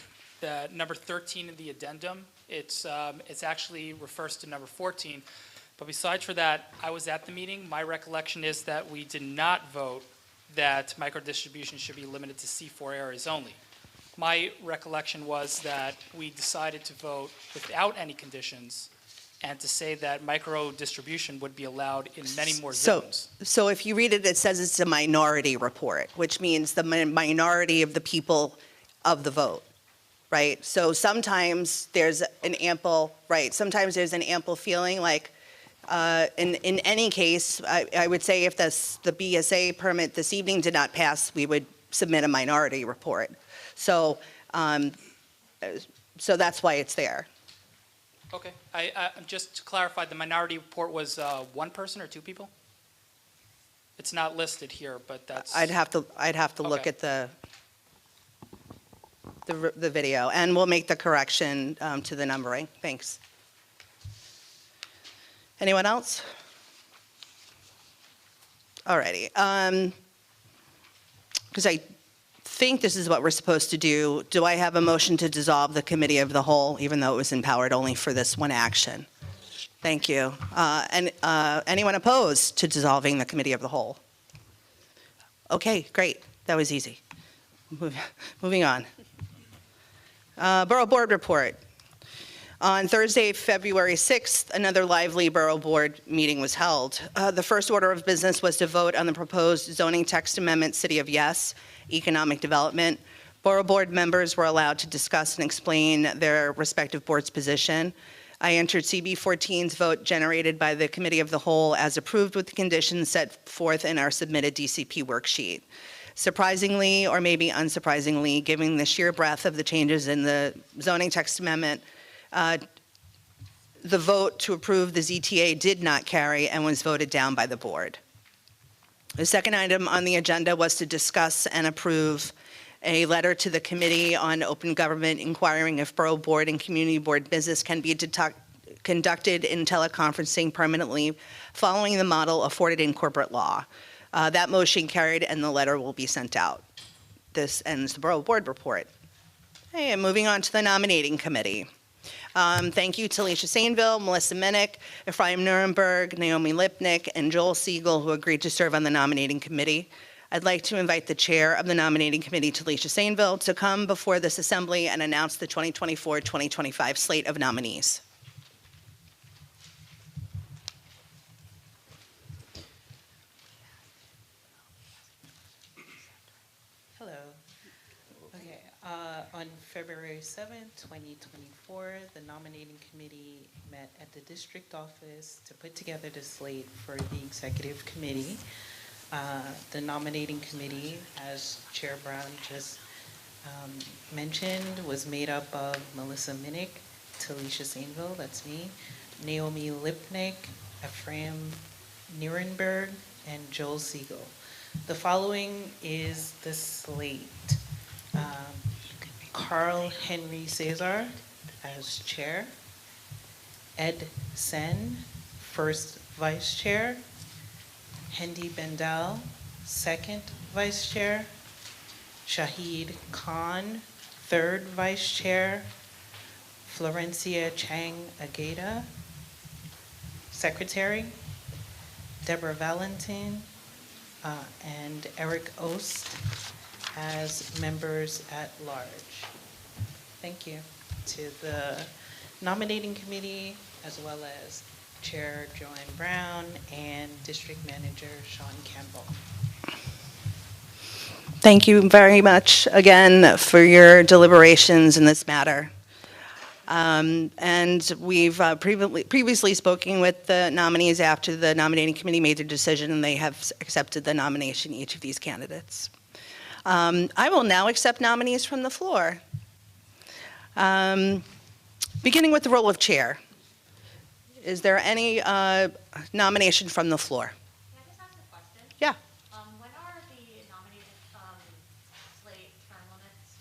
that number 13 in the addendum, it's actually refers to number 14. But besides for that, I was at the meeting. My recollection is that we did not vote that micro-distribution should be limited to C4 areas only. My recollection was that we decided to vote without any conditions and to say that micro-distribution would be allowed in many more zones. So if you read it, it says it's a minority report, which means the minority of the people of the vote, right? So sometimes there's an ample, sometimes there's an ample feeling like, in any case, I would say if the BSA permit this evening did not pass, we would submit a minority report. So that's why it's there. Okay. I just to clarify, the minority report was one person or two people? It's not listed here, but that's. I'd have to look Okay. at the video, and we'll make the correction to the numbering. Thanks. Anyone else? All righty. Because I think this is what we're supposed to do. Do I have a motion to dissolve the committee of the whole, even though it was empowered only for this one action? Thank you. And anyone opposed to dissolving the committee of the whole? Okay, great. That was easy. Moving on. Borough Board report. On Thursday, February 6th, another lively Borough Board meeting was held. The first order of business was to vote on the proposed zoning text amendment, City of Yes, Economic Development. Borough Board members were allowed to discuss and explain their respective board's position. I entered CB14's vote generated by the Committee of the Whole as approved with the conditions set forth in our submitted DCP worksheet. Surprisingly, or maybe unsurprisingly, given the sheer breadth of the changes in the zoning text amendment, the vote to approve the ZTA did not carry and was voted down by the board. The second item on the agenda was to discuss and approve a letter to the Committee on Open Government inquiring if Borough Board and Community Board business can be conducted in teleconferencing permanently following the model afforded in corporate law. That motion carried and the letter will be sent out. This ends the Borough Board report. Okay, and moving on to the nominating committee. Thank you to Alicia Sainville, Melissa Minnick, Ephraim Nuremberg, Naomi Lipnick, and Joel Siegel, who agreed to serve on the nominating committee. I'd like to invite the chair of the nominating committee, Talisha Sainville, to come before this assembly and announce the 2024-2025 slate of nominees. Hello. Okay, on February 7th, 2024, the nominating committee met at the district office to put together the slate for the executive committee. The nominating committee, as Chair Brown just mentioned, was made up of Melissa Minnick, Talisha Sainville, that's me, Naomi Lipnick, Ephraim Nuremberg, and Joel Siegel. The following is the slate. Carl Henry Cesar as chair, Ed Sen, first vice chair, Hendi Bendel, second vice chair, Shahid Khan, third vice chair, Florencia Chang Ageda, secretary, Deborah Valentin, and Eric Ost as members at large. Thank you to the nominating committee, as well as Chair Joanne Brown and District Manager Sean Campbell. Thank you very much again for your deliberations in this matter. And we've previously spoken with the nominees after the nominating committee made their decision, and they have accepted the nomination, each of these candidates. I will now accept nominees from the floor. Beginning with the role of chair. Is there any nomination from the floor? Can I just ask a question? Yeah. When are the nominated slate term limits?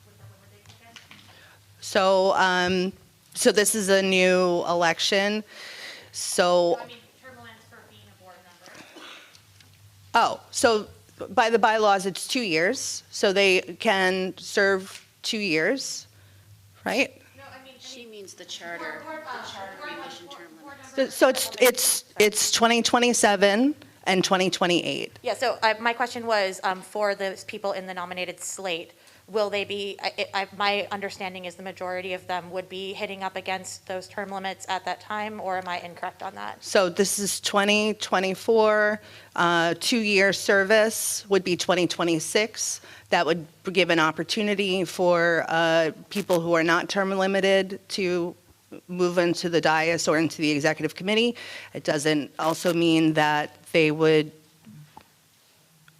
When would they kick in? So this is a new election, so. No, I mean, term limits for being a board member. Oh, so by the bylaws, it's 2 years, so they can serve 2 years, right? No, I mean. She means the charter, regulation term limits. So it's 2027 and 2028. Yeah, so my question was, for those people in the nominated slate, will they be, my understanding is the majority of them would be hitting up against those term limits at that time, or am I incorrect on that? So this is 2024, 2-year service would be 2026. That would give an opportunity for people who are not term limited to move into the dais or into the executive committee. It doesn't also mean that they would,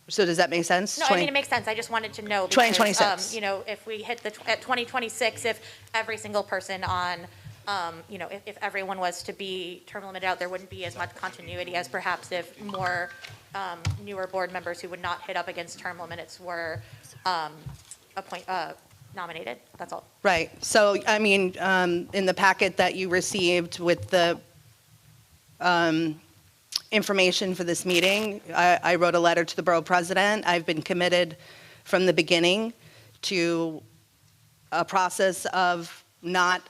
so does that make sense? No, I mean, it makes sense. I just wanted to know. Because, 2026. you know, if we hit at 2026, if every single person on, you know, if everyone was to be term limited out, there wouldn't be as much continuity as perhaps if more newer board members who would not hit up against term limits were nominated. That's all. Right. So, I mean, in the packet that you received with the information for this meeting, I wrote a letter to the borough president. I've been committed from the beginning to a process of not,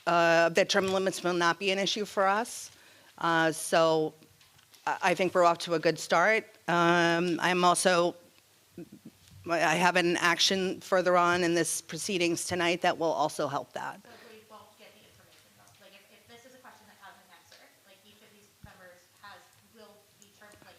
that term limits will not be an issue for us. So I think we're off to a good start. I'm also, I have an action further on in this proceedings tonight that will also help that. So we won't get the information though. Like if this is a question that has an answer, like each of these members will be term, like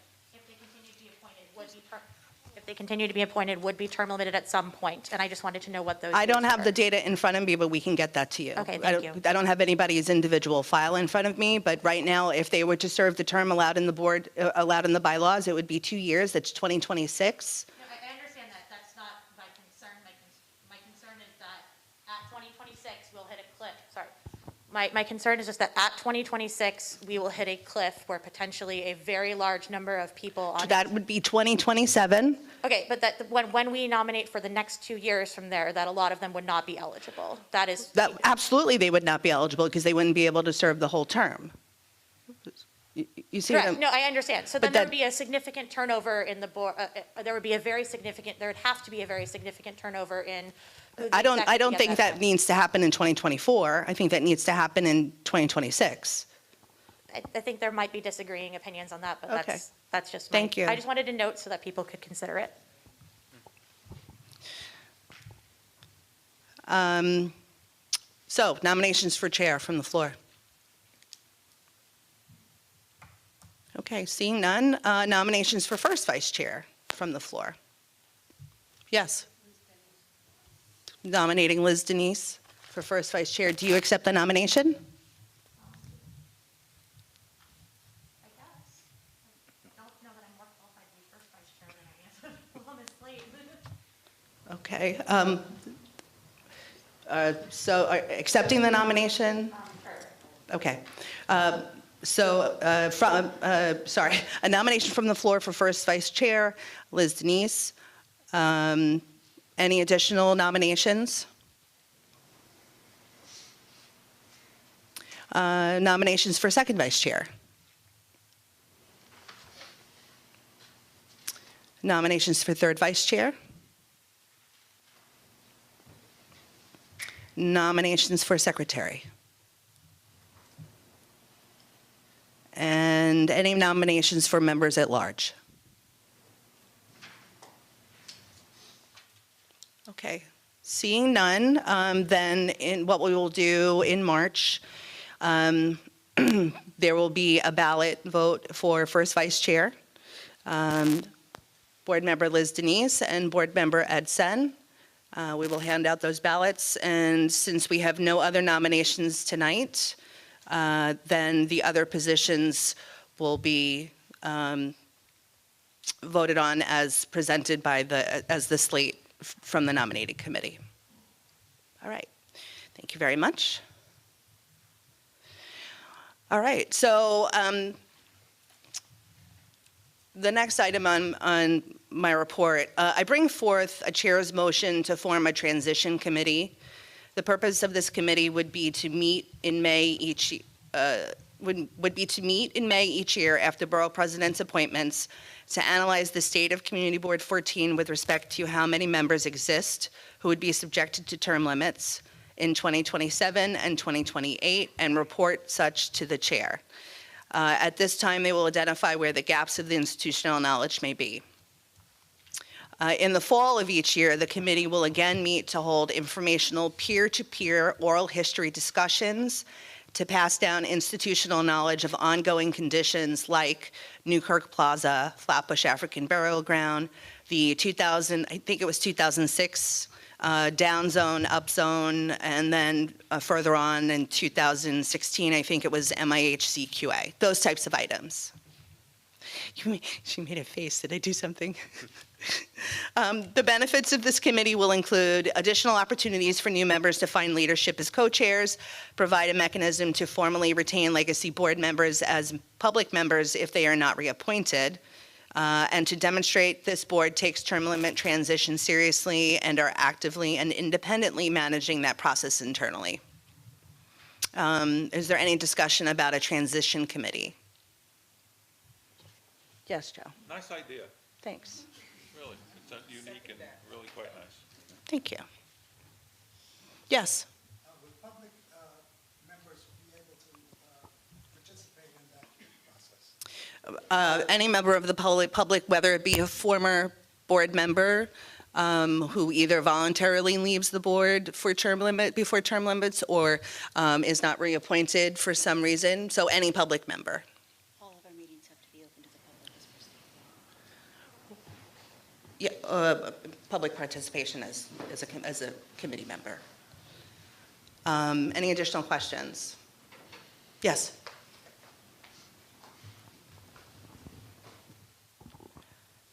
if they continue to be appointed, would be term limited at some point. And I just wanted to know what those. I don't years have were. the data in front of me, but we can get that to you. Okay, thank you. I don't have anybody's individual file in front of me, but right now, if they were to serve the term allowed in the board, allowed in the bylaws, it would be 2 years. That's 2026. No, I understand that. That's not my concern. My concern is that at 2026, we'll hit a cliff. Sorry. My concern is just that at 2026, we will hit a cliff where potentially a very large number of people on. That would be 2027. Okay, but that, when we nominate for the next 2 years from there, that a lot of them would not be eligible. That is. That, absolutely, they would not be eligible because they wouldn't be able to serve the whole term. You see what Correct. I'm? No, I understand. So But then there that- would be a significant turnover in the board, there would have to be a very significant turnover in. who the I don't executive think that is. needs to happen in 2024. I think that needs to happen in 2026. I think there might be disagreeing opinions on that, but Okay. that's just. Thank you. I just wanted to note so that people could consider it. So nominations for chair from the floor. Okay, seeing none, nominations for first vice chair from the floor. Yes. Nominating Liz Denise for first vice chair. Do you accept the nomination? I guess. I don't know that I'm more qualified to be first vice chair than I am on this slate. Okay. So accepting the nomination? Okay. Sorry, a nomination from the floor for first vice chair, Liz Denise. Any additional nominations? Nominations for second vice chair? Nominations for third vice chair? Nominations for secretary? And any nominations for members at large? Okay, seeing none, then in what we will do in March, there will be a ballot vote for first vice chair. Board member Liz Denise and board member Ed Sen. We will hand out those ballots, and since we have no other nominations tonight, then the other positions will be voted on as presented by as the slate from the nominating committee. All right, thank you very much. All right, so the next item on my report, I bring forth a chair's motion to form a transition committee. The purpose of this committee would be to meet in May each year after borough president's appointments to analyze the state of Community Board 14 with respect to how many members exist who would be subjected to term limits in 2027 and 2028 and report such to the chair. At this time, they will identify where the gaps of the institutional knowledge may be. In the fall of each year, the committee will again meet to hold informational peer-to-peer oral history discussions to pass down institutional knowledge of ongoing conditions like Newkirk Plaza, Flatbush African Burial Ground, the 2006 down zone, up zone, and then further on in 2016, I think it was MIH-CQA, those types of items. She made a face. Did I do something? The benefits of this committee will include additional opportunities for new members to find leadership as co-chairs, provide a mechanism to formally retain legacy board members as public members if they are not reappointed, and to demonstrate this board takes term limit transition seriously and are actively and independently managing that process internally. Is there any discussion about a transition committee? Yes, Joe. Nice idea, Thanks. really. It's unique and really quite nice. Thank you. Yes. Will public members be able to participate in that process? Any member of the public, whether it be a former board member who either voluntarily leaves the board for term limit, before term limits, or is not reappointed for some reason, so any public member. All of our meetings have to be open to the public as Yeah, public participation as a committee member. Any additional questions? Yes.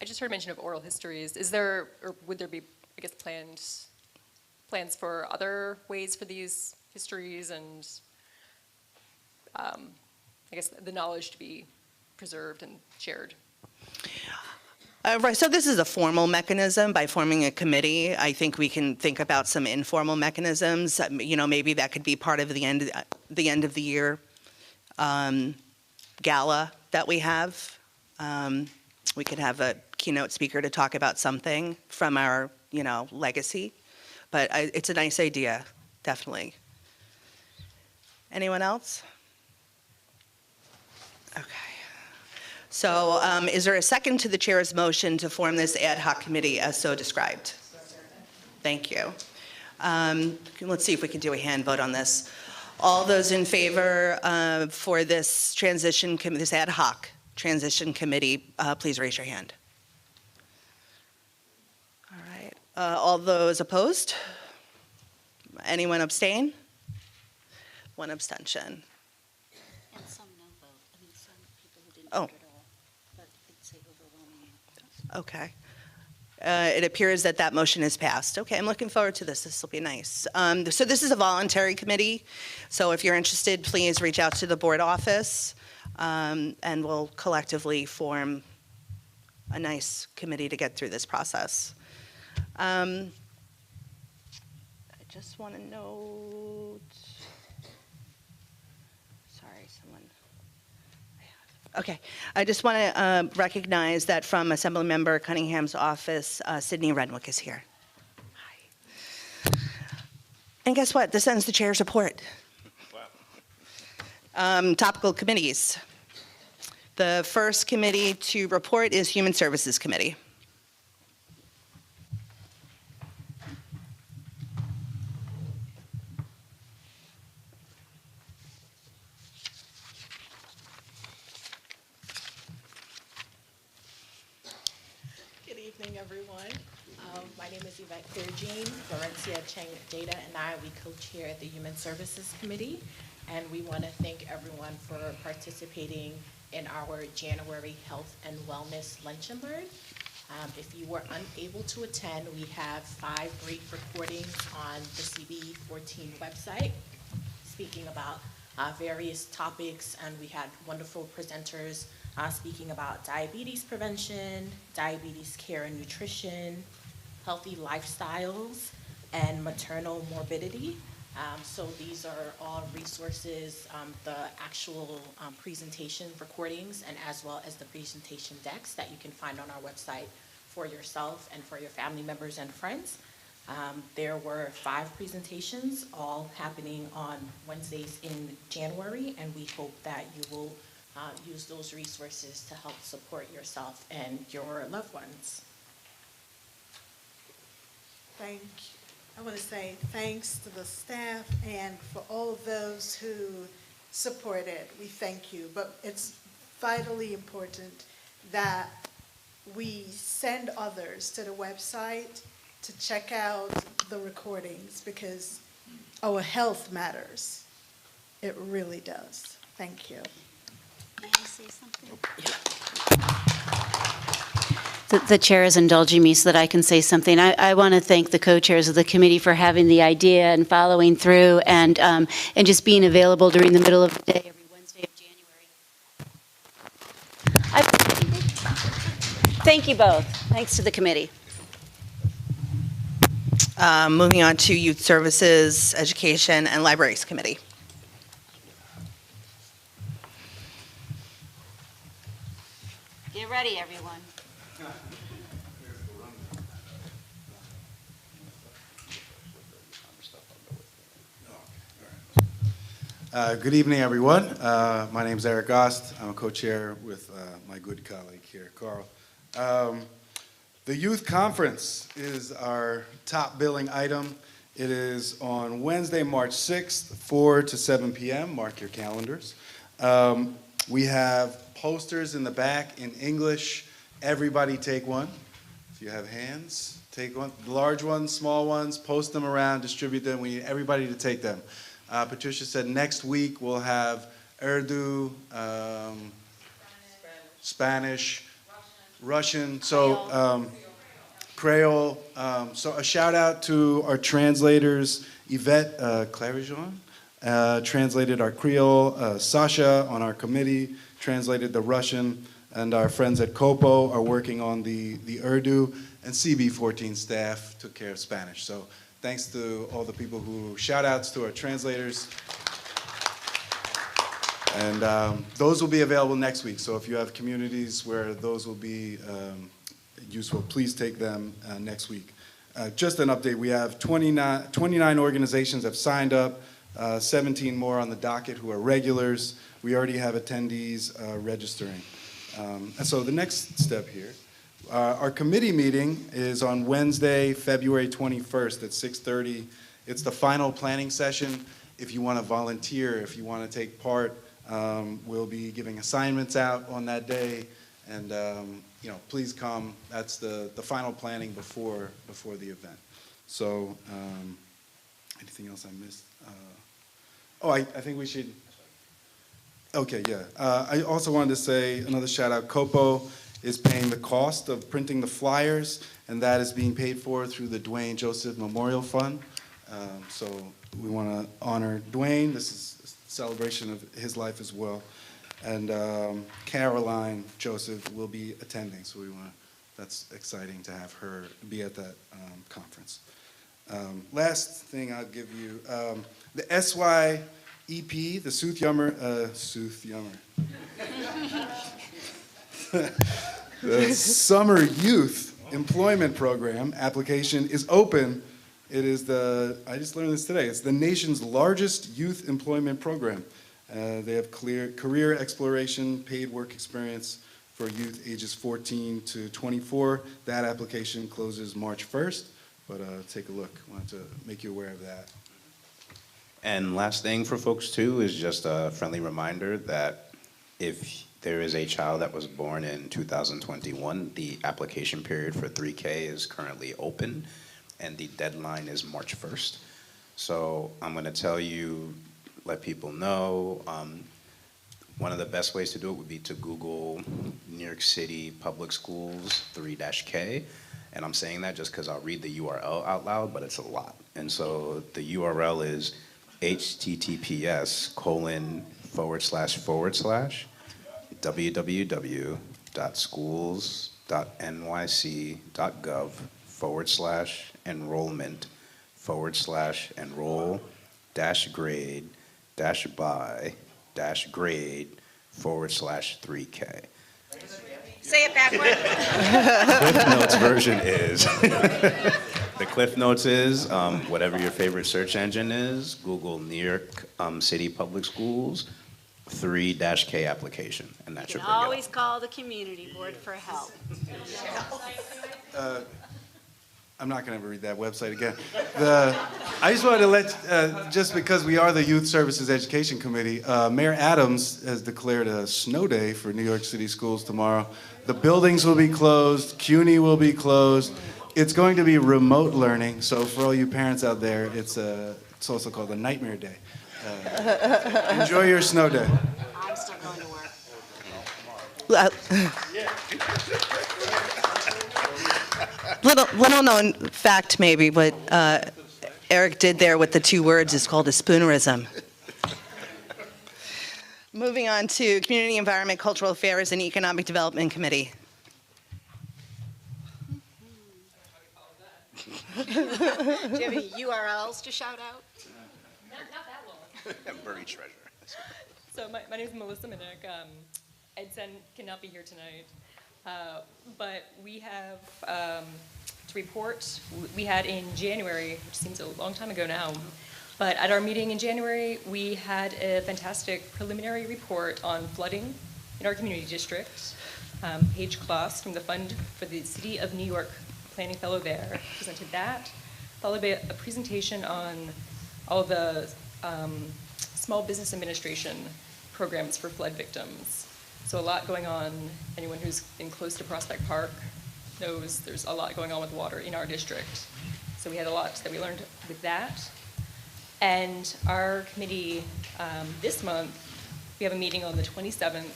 I just heard mention of oral histories. Is there, or would there be, I guess, plans for other ways for these histories and, I guess, the knowledge to be preserved and shared? Right, so this is a formal mechanism. By forming a committee, I think we can think about some informal mechanisms. You know, maybe that could be part of the end of the year gala that we have. We could have a keynote speaker to talk about something from our, legacy. But it's a nice idea, definitely. Anyone else? Okay. So is there a second to the chair's motion to form this ad hoc committee as so described? Thank you. Let's see if we can do a hand vote on this. All those in favor for this transition, this ad hoc transition committee, please raise your hand. All right. All those opposed? Anyone abstain? One abstention. And some no vote. I mean, some people who didn't Oh. vote at all, but it's say overwhelming. Okay. It appears that that motion is passed. Okay, I'm looking forward to this. This will be nice. So this is a voluntary committee. So if you're interested, please reach out to the board office, and we'll collectively form a nice committee to get through this process. I just want to note, sorry, someone. Okay, I just want to recognize that from Assemblymember Cunningham's office, Sydney Renwick is here. Hi. And guess what? This ends the chair's report. Wow. Topical committees. The first committee to report is Human Services Committee. Good evening, everyone. My name is Yvette Clearjean. Florencia Chang Data and I, we co-chair the Human Services Committee, and we want to thank everyone for participating in our January Health and Wellness Lunch and Learn. If you were unable to attend, we have 5 brief recordings on the CB14 website speaking about various topics, and we had wonderful presenters speaking about diabetes prevention, diabetes care and nutrition, healthy lifestyles, and maternal morbidity. So these are all resources, the actual presentation recordings, and as well as the presentation decks that you can find on our website for yourself and for your family members and friends. There were 5 presentations, all happening on Wednesdays in January, and we hope that you will use those resources to help support yourself and your loved ones. Thank you. I want to say thanks to the staff and for all of those who supported. We thank you. But it's vitally important that we send others to the website to check out the recordings because our health matters. It really does. Thank you. May I say something? The chair is indulging me so that I can say something. I want to thank the co-chairs of the committee for having the idea and following through and just being available during the middle of the day every Wednesday of January. Thank you both. Thanks to the committee. Moving on to Youth Services, Education, and Libraries Committee. Get ready, everyone. Good evening, everyone. My name is Eric Ost. I'm a co-chair with my good colleague here, Carl. The Youth Conference is our top billing item. It is on Wednesday, March 6th, 4 to 7 p.m. Mark your calendars. We have posters in the back in English. Everybody take one. If you have hands, take one. Large ones, small ones, post them around, distribute them. We need everybody to take them. Patricia said next week we'll have Urdu, Spanish, Russian, so Creole. So a shout out to our translators, Yvette Clarijon, translated our Creole, Sasha on our committee translated the Russian, and our friends at COPO are working on the Urdu, and CB14 staff took care of Spanish. So thanks to all the people who, shout outs to our translators. And those will be available next week. So if you have communities where those will be useful, please take them next week. Just an update, we have 29 organizations have signed up, 17 more on the docket who are regulars. We already have attendees registering. And so the next step here, our committee meeting is on Wednesday, February 21st at 6:30. It's the final planning session. If you want to volunteer, if you want to take part, we'll be giving assignments out on that day. And you know, please come. That's the final planning before the event. So anything else I missed? I think we should. Okay, yeah. I also wanted to say another shout out. COPO is paying the cost of printing the flyers, and that is being paid for through the Dwayne Joseph Memorial Fund. So we want to honor Dwayne. This is a celebration of his life as well. And Caroline Joseph will be attending, so that's exciting to have her be at that conference. Last thing I'll give you, the SYEP, the Sooth Yummer, the Summer Youth Employment Program application is open. It is I just learned this today, it's the nation's largest youth employment program. They have career exploration, paid work experience for youth ages 14 to 24. That application closes March 1st, but take a look. Wanted to make you aware of that. And last thing for folks too is just a friendly reminder that if there is a child that was born in 2021, the application period for 3K is currently open, and the deadline is March 1st. So I'm going to tell you, let people know. One of the best ways to do it would be to Google New York City Public Schools 3-K. And I'm saying that just because I'll read the URL out loud, but it's a lot. And so the URL is www.schools.nyc.gov/enrollment/3K. Say it backward. Cliff Notes version is, the Cliff Notes is, whatever your favorite search engine is, Google New York City Public Schools, 3-K application, and that You should can bring it up. always call the community board for help. I'm not going to read that website again. I just wanted to let, just because we are the Youth Services Education Committee, Mayor Adams has declared a snow day for New York City schools tomorrow. The buildings will be closed, CUNY will be closed. It's going to be remote learning, so for all you parents out there, it's also called a nightmare day. Enjoy your snow day. I'm still going to work. Little known fact maybe, what Eric did there with the two words is called a spoonerism. Moving on to Community Environment, Cultural Affairs, and Economic Development Committee. Do you have any URLs to shout out? Not that long. Buried treasure. So my name is Melissa Minnick. Ed Sen cannot be here tonight, but we have to report. We had in January, which seems a long time ago now, but at our meeting in January, we had a fantastic preliminary report on flooding in our community district. Paige Kloss from the Fund for the City of New York Planning Fellow there presented that, followed by a presentation on all the small business administration programs for flood victims. So a lot going on. Anyone who's been close to Prospect Park knows there's a lot going on with water in our district. So we had a lot that we learned with that. And our committee, this month, we have a meeting on the 27th,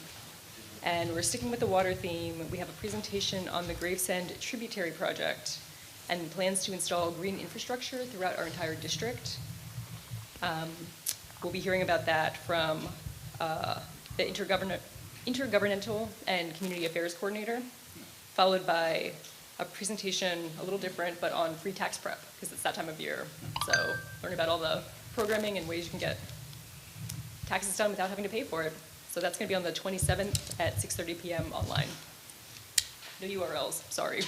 and we're sticking with the water theme. We have a presentation on the Gravesend Tributary Project and plans to install green infrastructure throughout our entire district. We'll be hearing about that from the Intergovernmental and Community Affairs Coordinator, followed by a presentation, a little different, but on free tax prep, because it's that time of year. So learn about all the programming and ways you can get taxes done without having to pay for it. So that's going to be on the 27th at 6:30 p.m. online. No URLs, sorry.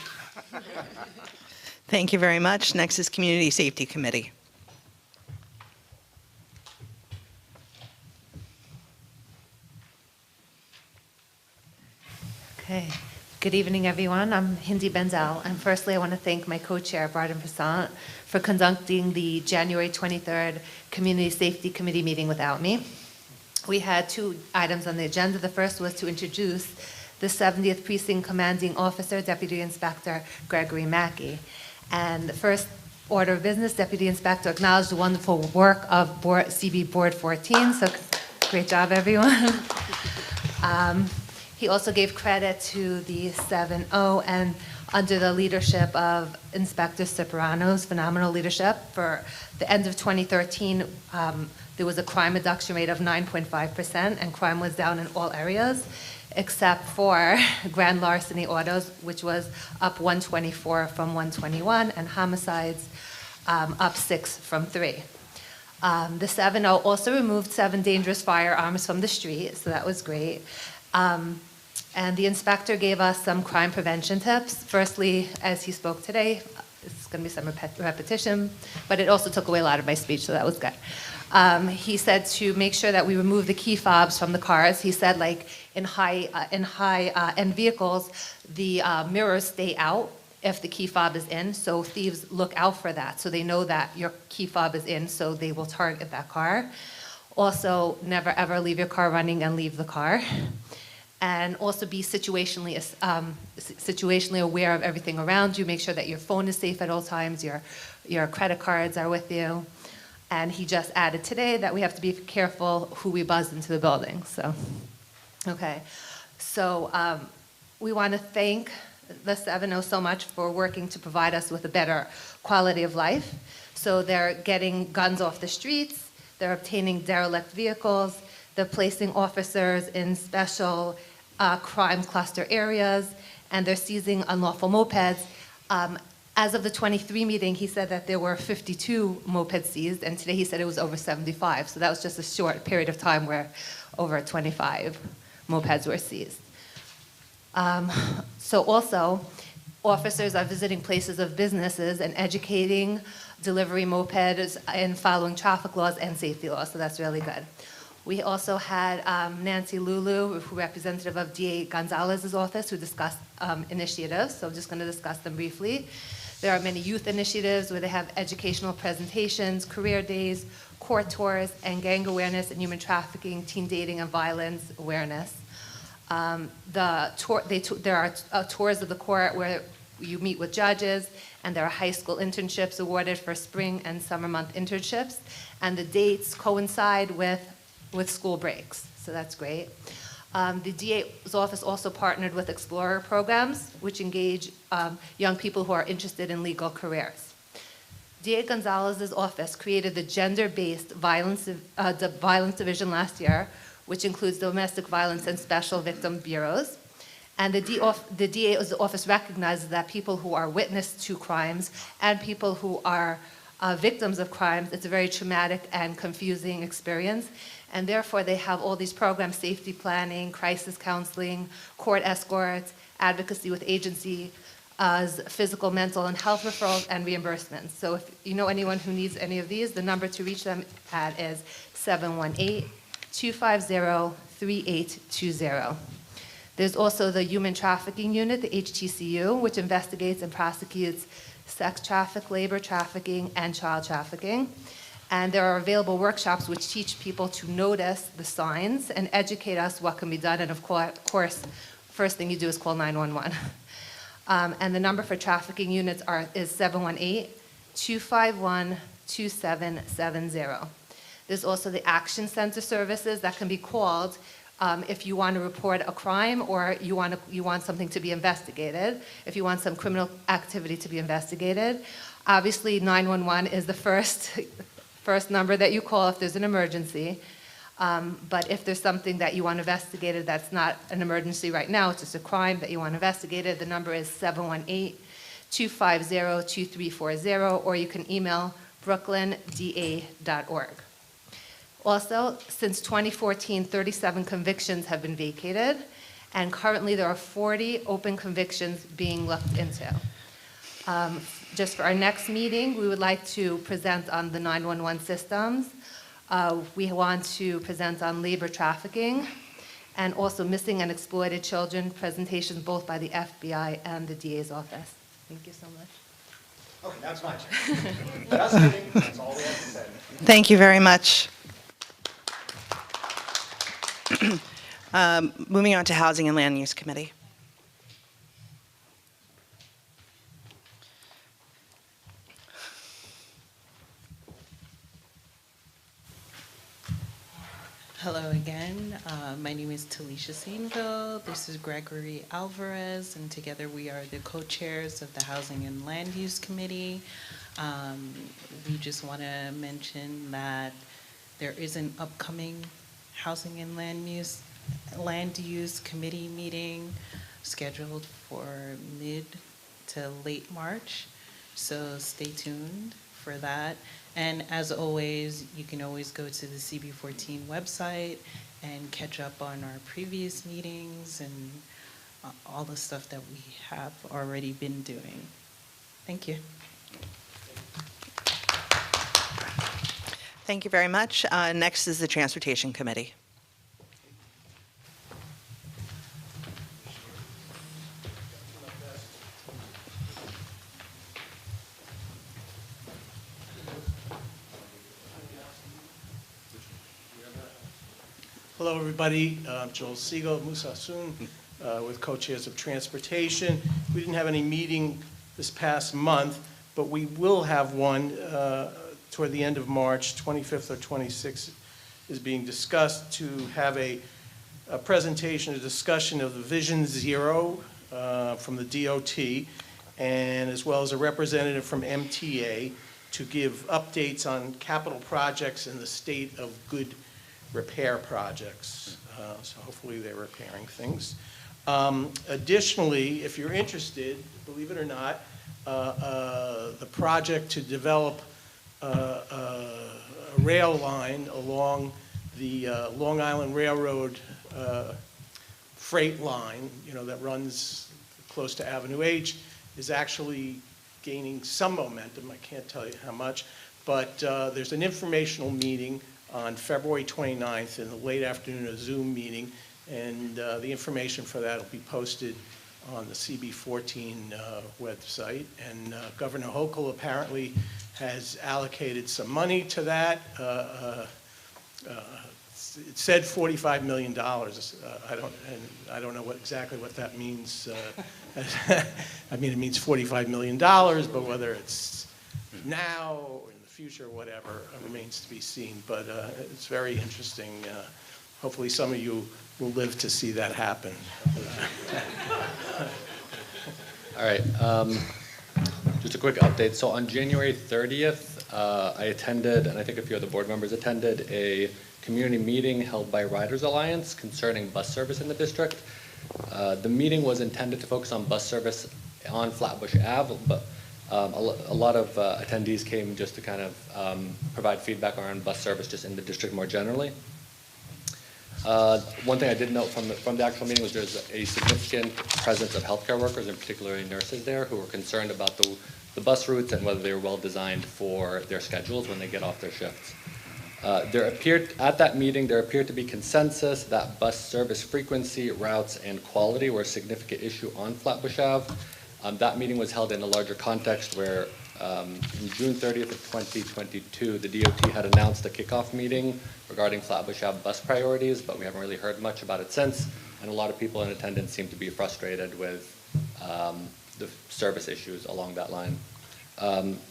Thank you very much. Next is Community Safety Committee. Okay. Good evening, everyone. I'm Hindi Benzel, and firstly, I want to thank my co-chair, Barden Prasant, for conducting the January 23rd Community Safety Committee meeting without me. We had two items on the agenda. The first was to introduce the 70th Precinct Commanding Officer, Deputy Inspector Gregory Mackey. And the first order of business, Deputy Inspector acknowledged the wonderful work of CB Board 14, so great job, everyone. He also gave credit to the 7-0 and under the leadership of Inspector Cipriano's phenomenal leadership. For the end of 2013, there was a crime reduction rate of 9.5%, and crime was down in all areas, except for grand larceny autos, which was up 124 from 121, and homicides up 6 from 3. The 7-0 also removed 7 dangerous firearms from the street, so that was great. And the inspector gave us some crime prevention tips. Firstly, as he spoke today, it's going to be some repetition, but it also took away a lot of my speech, so that was good. He said to make sure that we remove the key fobs from the cars. He said, like in high-end vehicles, the mirrors stay out if the key fob is in, so thieves look out for that, so they know that your key fob is in, so they will target that car. Also, never ever leave your car running and leave the car. And also be situationally aware of everything around you. Make sure that your phone is safe at all times, your credit cards are with you. And he just added today that we have to be careful who we buzz into the building. So, okay. So we want to thank the 7-0 so much for working to provide us with a better quality of life. So they're getting guns off the streets. They're obtaining derelict vehicles. They're placing officers in special crime cluster areas, and they're seizing unlawful mopeds. As of the 23 meeting, he said that there were 52 mopeds seized, and today he said it was over 75. So that was just a short period of time where over 25 mopeds were seized. So also, officers are visiting places of businesses and educating delivery mopeds and following traffic laws and safety laws, so that's really good. We also had Nancy Lulu, representative of DA Gonzalez's office, who discussed initiatives, so I'm just going to discuss them briefly. There are many youth initiatives where they have educational presentations, career days, court tours, and gang awareness and human trafficking, teen dating, and violence awareness. There are tours of the court where you meet with judges, and there are high school internships awarded for spring and summer month internships, and the dates coincide with school breaks, so that's great. The DA's office also partnered with Explorer programs, which engage young people who are interested in legal careers. DA Gonzalez's office created the Gender-Based Violence Division last year, which includes domestic violence and special victim bureaus. And the DA's office recognizes that people who are witness to crimes and people who are victims of crimes, it's a very traumatic and confusing experience. And therefore, they have all these programs: safety planning, crisis counseling, court escorts, advocacy with agency, physical, mental, and health referrals, and reimbursements. So if you know anyone who needs any of these, the number to reach them at is 718-250-3820. There's also the Human Trafficking Unit, the HTCU, which investigates and prosecutes sex trafficking, labor trafficking, and child trafficking. And there are available workshops which teach people to notice the signs and educate us what can be done. And of course, first thing you do is call 911. And the number for trafficking units is 718-251-2770. There's also the Action Center services that can be called if you want to report a crime or you want something to be investigated, if you want some criminal activity to be investigated. Obviously, 911 is the first number that you call if there's an emergency. But if there's something that you want investigated that's not an emergency right now, it's just a crime that you want investigated, the number is 718-250-2340, or you can email brooklynda.org. Also, since 2014, 37 convictions have been vacated, and currently there are 40 open convictions being looked into. Just for our next meeting, we would like to present on the 911 systems. We want to present on labor trafficking and also missing and exploited children, presentations both by the FBI and the DA's office. Thank you so much. Okay, that's my turn. Just kidding, that's all we have to say. Thank you very much. Moving on to Housing and Land Use Committee. Hello again. My name is Talisha Sainville. This is Gregory Alvarez, and together we are the co-chairs of the Housing and Land Use Committee. We just want to mention that there is an upcoming Housing and Land Use Committee meeting scheduled for mid to late March, so stay tuned for that. And as always, you can always go to the CB14 website and catch up on our previous meetings and all the stuff that we have already been doing. Thank you. Thank you very much. Next is the Transportation Committee. Hello, everybody. I'm Joel Siegel of Musasun with co-chairs of Transportation. We didn't have any meeting this past month, but we will have one toward the end of March. 25th or 26th is being discussed to have a presentation, a discussion of the Vision Zero from the DOT, and as well as a representative from MTA to give updates on capital projects and the state of good repair projects. So hopefully they're repairing things. Additionally, if you're interested, believe it or not, the project to develop a rail line along the Long Island Railroad freight line, that runs close to Avenue H, is actually gaining some momentum. I can't tell you how much, but there's an informational meeting on February 29th in the late afternoon, a Zoom meeting, and the information for that will be posted on the CB14 website. And Governor Hochul apparently has allocated some money to that. It said $45 million. I don't know exactly what that means. I mean, it means $45 million, but whether it's now or in the future, whatever, remains to be seen. But it's very interesting. Hopefully some of you will live to see that happen. All right. Just a quick update. So on January 30th, I attended, and I think a few other board members attended, a community meeting held by Riders Alliance concerning bus service in the district. The meeting was intended to focus on bus service on Flatbush Ave, but a lot of attendees came just to kind of provide feedback around bus service just in the district more generally. One thing I did note from the actual meeting was there's a significant presence of healthcare workers, and particularly nurses there, who were concerned about the bus routes and whether they were well designed for their schedules when they get off their shifts. At that meeting, there appeared to be consensus that bus service frequency, routes, and quality were a significant issue on Flatbush Ave. That meeting was held in a larger context where on June 30th of 2022, the DOT had announced a kickoff meeting regarding Flatbush Ave bus priorities, but we haven't really heard much about it since, and a lot of people in attendance seem to be frustrated with the service issues along that line.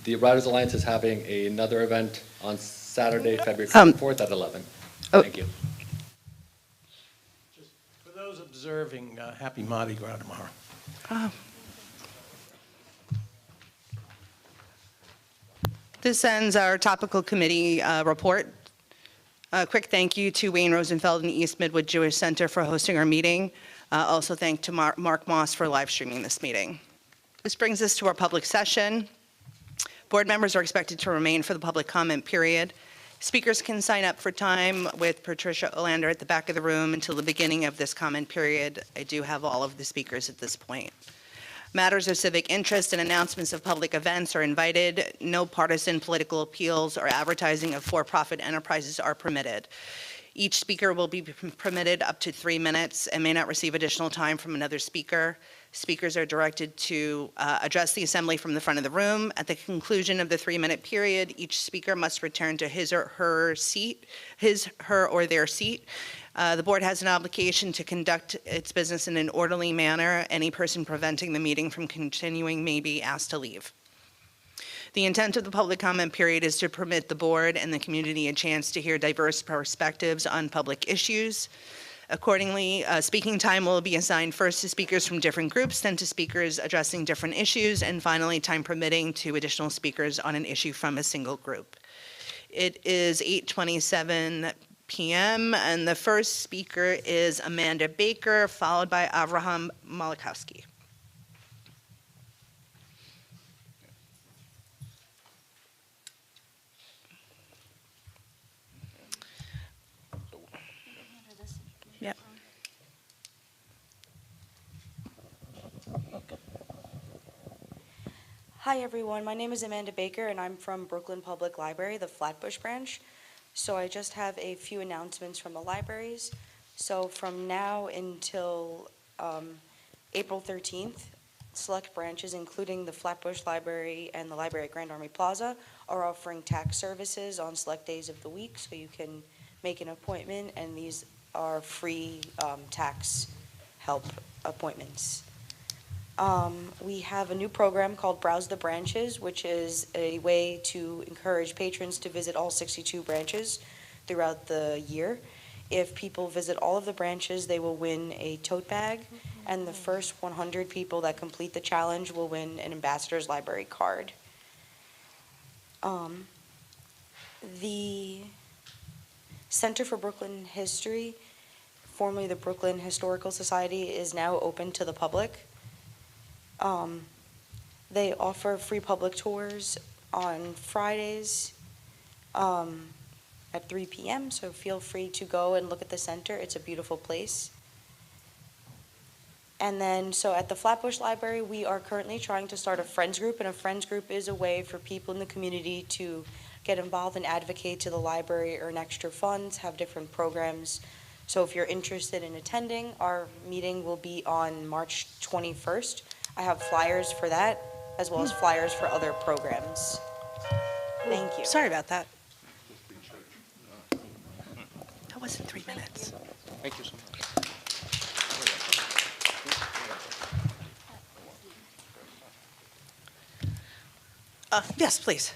The Riders Alliance is having another event on Saturday, February 4th at 11. Thank you. Just for those observing, happy Mardi Gras tomorrow. Oh. This ends our topical committee report. A quick thank you to Wayne Rosenfeld and East Midwood Jewish Center for hosting our meeting. Also thank to Mark Moss for live streaming this meeting. This brings us to our public session. Board members are expected to remain for the public comment period. Speakers can sign up for time with Patricia Olander at the back of the room until the beginning of this comment period. I do have all of the speakers at this point. Matters of civic interest and announcements of public events are invited. No partisan political appeals or advertising of for-profit enterprises are permitted. Each speaker will be permitted up to 3 minutes and may not receive additional time from another speaker. Speakers are directed to address the assembly from the front of the room. At the conclusion of the 3-minute period, each speaker must return to his, her, or their seat. The board has an obligation to conduct its business in an orderly manner. Any person preventing the meeting from continuing may be asked to leave. The intent of the public comment period is to permit the board and the community a chance to hear diverse perspectives on public issues. Accordingly, speaking time will be assigned first to speakers from different groups, then to speakers addressing different issues, and finally, time permitting, to additional speakers on an issue from a single group. It is 8:27 p.m., and the first speaker is Amanda Baker, followed by Avraham Malakowski. Yep. Hi everyone, my name is Amanda Baker and I'm from Brooklyn Public Library, the Flatbush branch. So I just have a few announcements from the libraries. So from now until April 13th, select branches, including the Flatbush Library and the library at Grand Army Plaza, are offering tax services on select days of the week, so you can make an appointment, and these are free tax help appointments. We have a new program called Browse the Branches, which is a way to encourage patrons to visit all 62 branches throughout the year. If people visit all of the branches, they will win a tote bag, and the first 100 people that complete the challenge will win an Ambassador's Library card. The Center for Brooklyn History, formerly the Brooklyn Historical Society, is now open to the public. They offer free public tours on Fridays at 3 p.m., so feel free to go and look at the center. It's a beautiful place. And then, so at the Flatbush Library, we are currently trying to start a Friends Group, and a Friends Group is a way for people in the community to get involved and advocate to the library, earn extra funds, have different programs. So if you're interested in attending, our meeting will be on March 21st. I have flyers for that, as well as flyers for other programs. Thank you. Sorry about that. That wasn't 3 minutes. Thank you so much. Yes, please.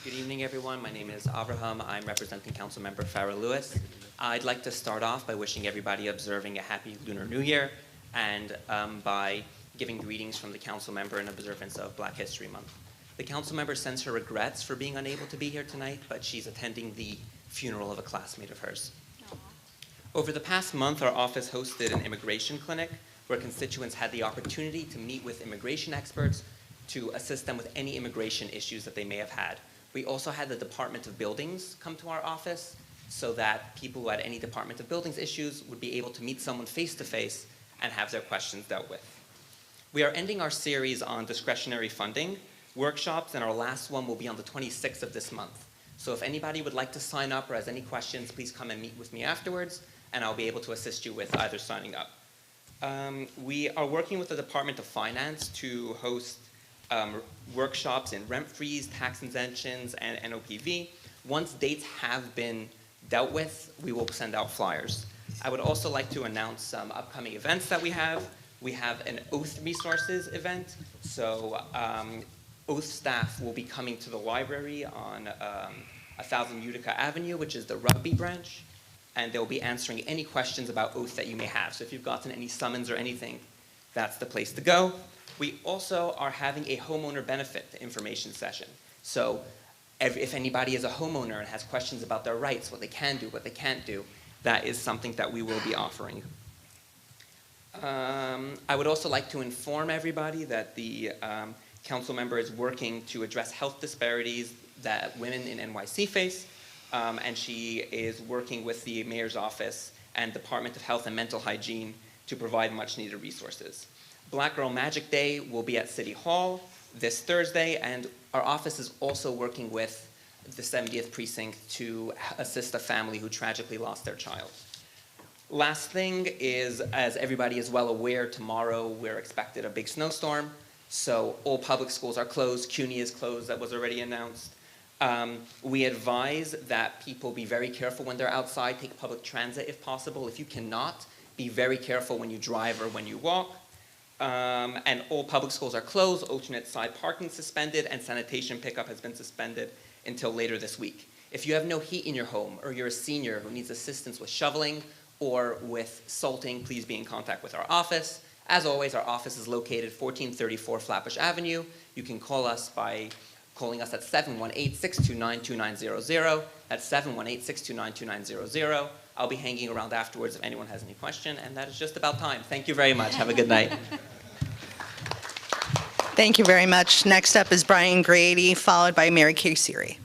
Good evening, everyone. My name is Avraham. I'm representing Councilmember Farrah Lewis. I'd like to start off by wishing everybody observing a happy Lunar New Year and by giving greetings from the council member in observance of Black History Month. The council member sends her regrets for being unable to be here tonight, but she's attending the funeral of a classmate of hers. Over the past month, our office hosted an immigration clinic where constituents had the opportunity to meet with immigration experts to assist them with any immigration issues that they may have had. We also had the Department of Buildings come to our office so that people who had any Department of Buildings issues would be able to meet someone face-to-face and have their questions dealt with. We are ending our series on discretionary funding workshops, and our last one will be on the 26th of this month. So if anybody would like to sign up or has any questions, please come and meet with me afterwards, and I'll be able to assist you with either signing up. We are working with the Department of Finance to host workshops in rent freeze, tax exemptions, and NOPV. Once dates have been dealt with, we will send out flyers. I would also like to announce some upcoming events that we have. We have an Oath Resources event. So Oath staff will be coming to the library on 1000 Utica Avenue, which is the rugby branch, and they'll be answering any questions about Oath that you may have. So if you've gotten any summons or anything, that's the place to go. We also are having a homeowner benefit information session. So if anybody is a homeowner and has questions about their rights, what they can do, what they can't do, that is something that we will be offering. I would also like to inform everybody that the council member is working to address health disparities that women in NYC face, and she is working with the mayor's office and Department of Health and Mental Hygiene to provide much needed resources. Black Girl Magic Day will be at City Hall this Thursday, and our office is also working with the 70th Precinct to assist a family who tragically lost their child. Last thing is, as everybody is well aware, tomorrow we're expected a big snowstorm, so all public schools are closed. CUNY is closed, that was already announced. We advise that people be very careful when they're outside, take public transit if possible. If you cannot, be very careful when you drive or when you walk. And all public schools are closed, alternate side parking suspended, and sanitation pickup has been suspended until later this week. If you have no heat in your home, or you're a senior who needs assistance with shoveling or with salting, please be in contact with our office. As always, our office is located 1434 Flatbush Avenue. You can call us by calling us at 718-629-2900. That's 718-629-2900. I'll be hanging around afterwards if anyone has any question, and that is just about time. Thank you very much. Have a good night. Thank you very much. Next up is Brian Grady, followed by Mary Kay Siri.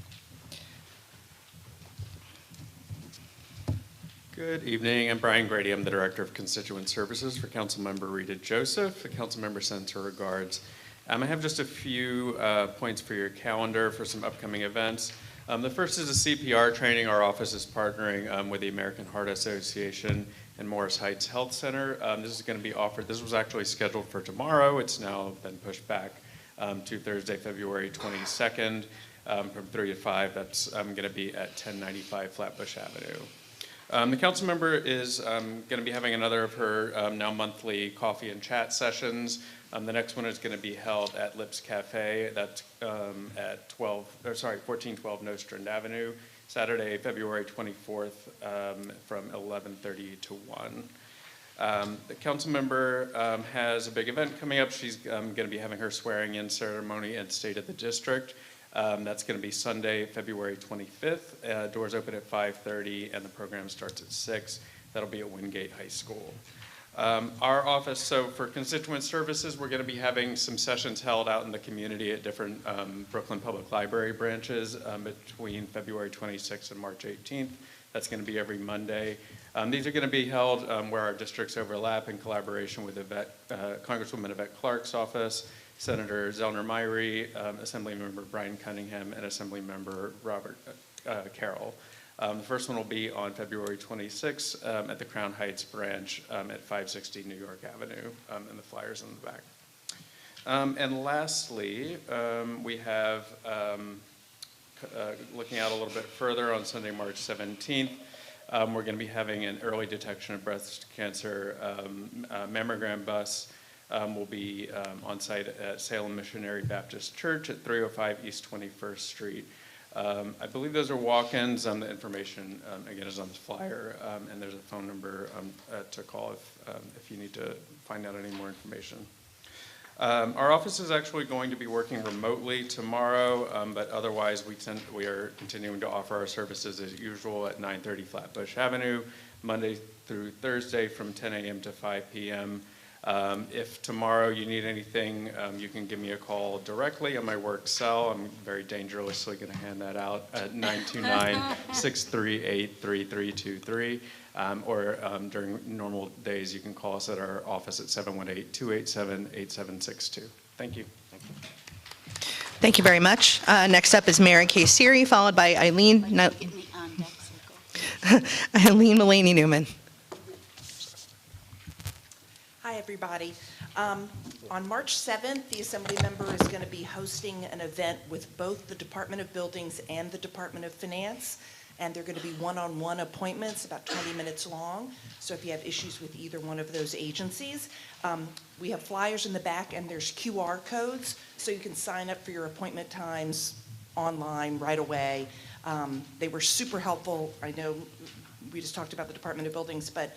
Good evening. I'm Brian Grady. I'm the Director of Constituent Services for Councilmember Rita Joseph. The Councilmember sends her regards. I have just a few points for your calendar for some upcoming events. The first is a CPR training. Our office is partnering with the American Heart Association and Morris Heights Health Center. This is going to be offered. This was actually scheduled for tomorrow. It's now been pushed back to Thursday, February 22nd from 3 to 5. That's going to be at 1095 Flatbush Avenue. The council member is going to be having another of her now monthly coffee and chat sessions. The next one is going to be held at Lips Cafe. That's at 1412 Nostrand Avenue, Saturday, February 24th from 11:30 to 1. The council member has a big event coming up. She's going to be having her swearing-in ceremony at State of the District. That's going to be Sunday, February 25th. Doors open at 5:30, and the program starts at 6. That'll be at Wingate High School. Our office, so for constituent services, we're going to be having some sessions held out in the community at different Brooklyn Public Library branches between February 26th and March 18th. That's going to be every Monday. These are going to be held where our districts overlap in collaboration with Congresswoman Yvette Clarke's office, Senator Zellner Myrie, Assemblymember Brian Cunningham, and Assemblymember Robert Carroll. The first one will be on February 26th at the Crown Heights branch at 560 New York Avenue, and the flyers in the back. And lastly, we have, looking out a little bit further, on Sunday, March 17th, we're going to be having an early detection of breast cancer mammogram bus. Will be on site at Salem Missionary Baptist Church at 305 East 21st Street. I believe those are walk-ins. The information, again, is on the flyer, and there's a phone number to call if you need to find out any more information. Our office is actually going to be working remotely tomorrow, but otherwise we are continuing to offer our services as usual at 930 Flatbush Avenue, Monday through Thursday from 10 a.m. to 5 p.m. If tomorrow you need anything, you can give me a call directly on my work cell. I'm very dangerously going to hand that out at 929-638-3323. Or during normal days, you can call us at our office at 718-287-8762. Thank you. Thank you very much. Next up is Mary Kay Siri, followed by Eileen Mullaney Newman. Hi, everybody. On March 7th, the Assembly member is going to be hosting an event with both the Department of Buildings and the Department of Finance, and they're going to be one-on-one appointments, about 20 minutes long. So if you have issues with either one of those agencies, we have flyers in the back, and there's QR codes, so you can sign up for your appointment times online right away. They were super helpful. I know we just talked about the Department of Buildings, but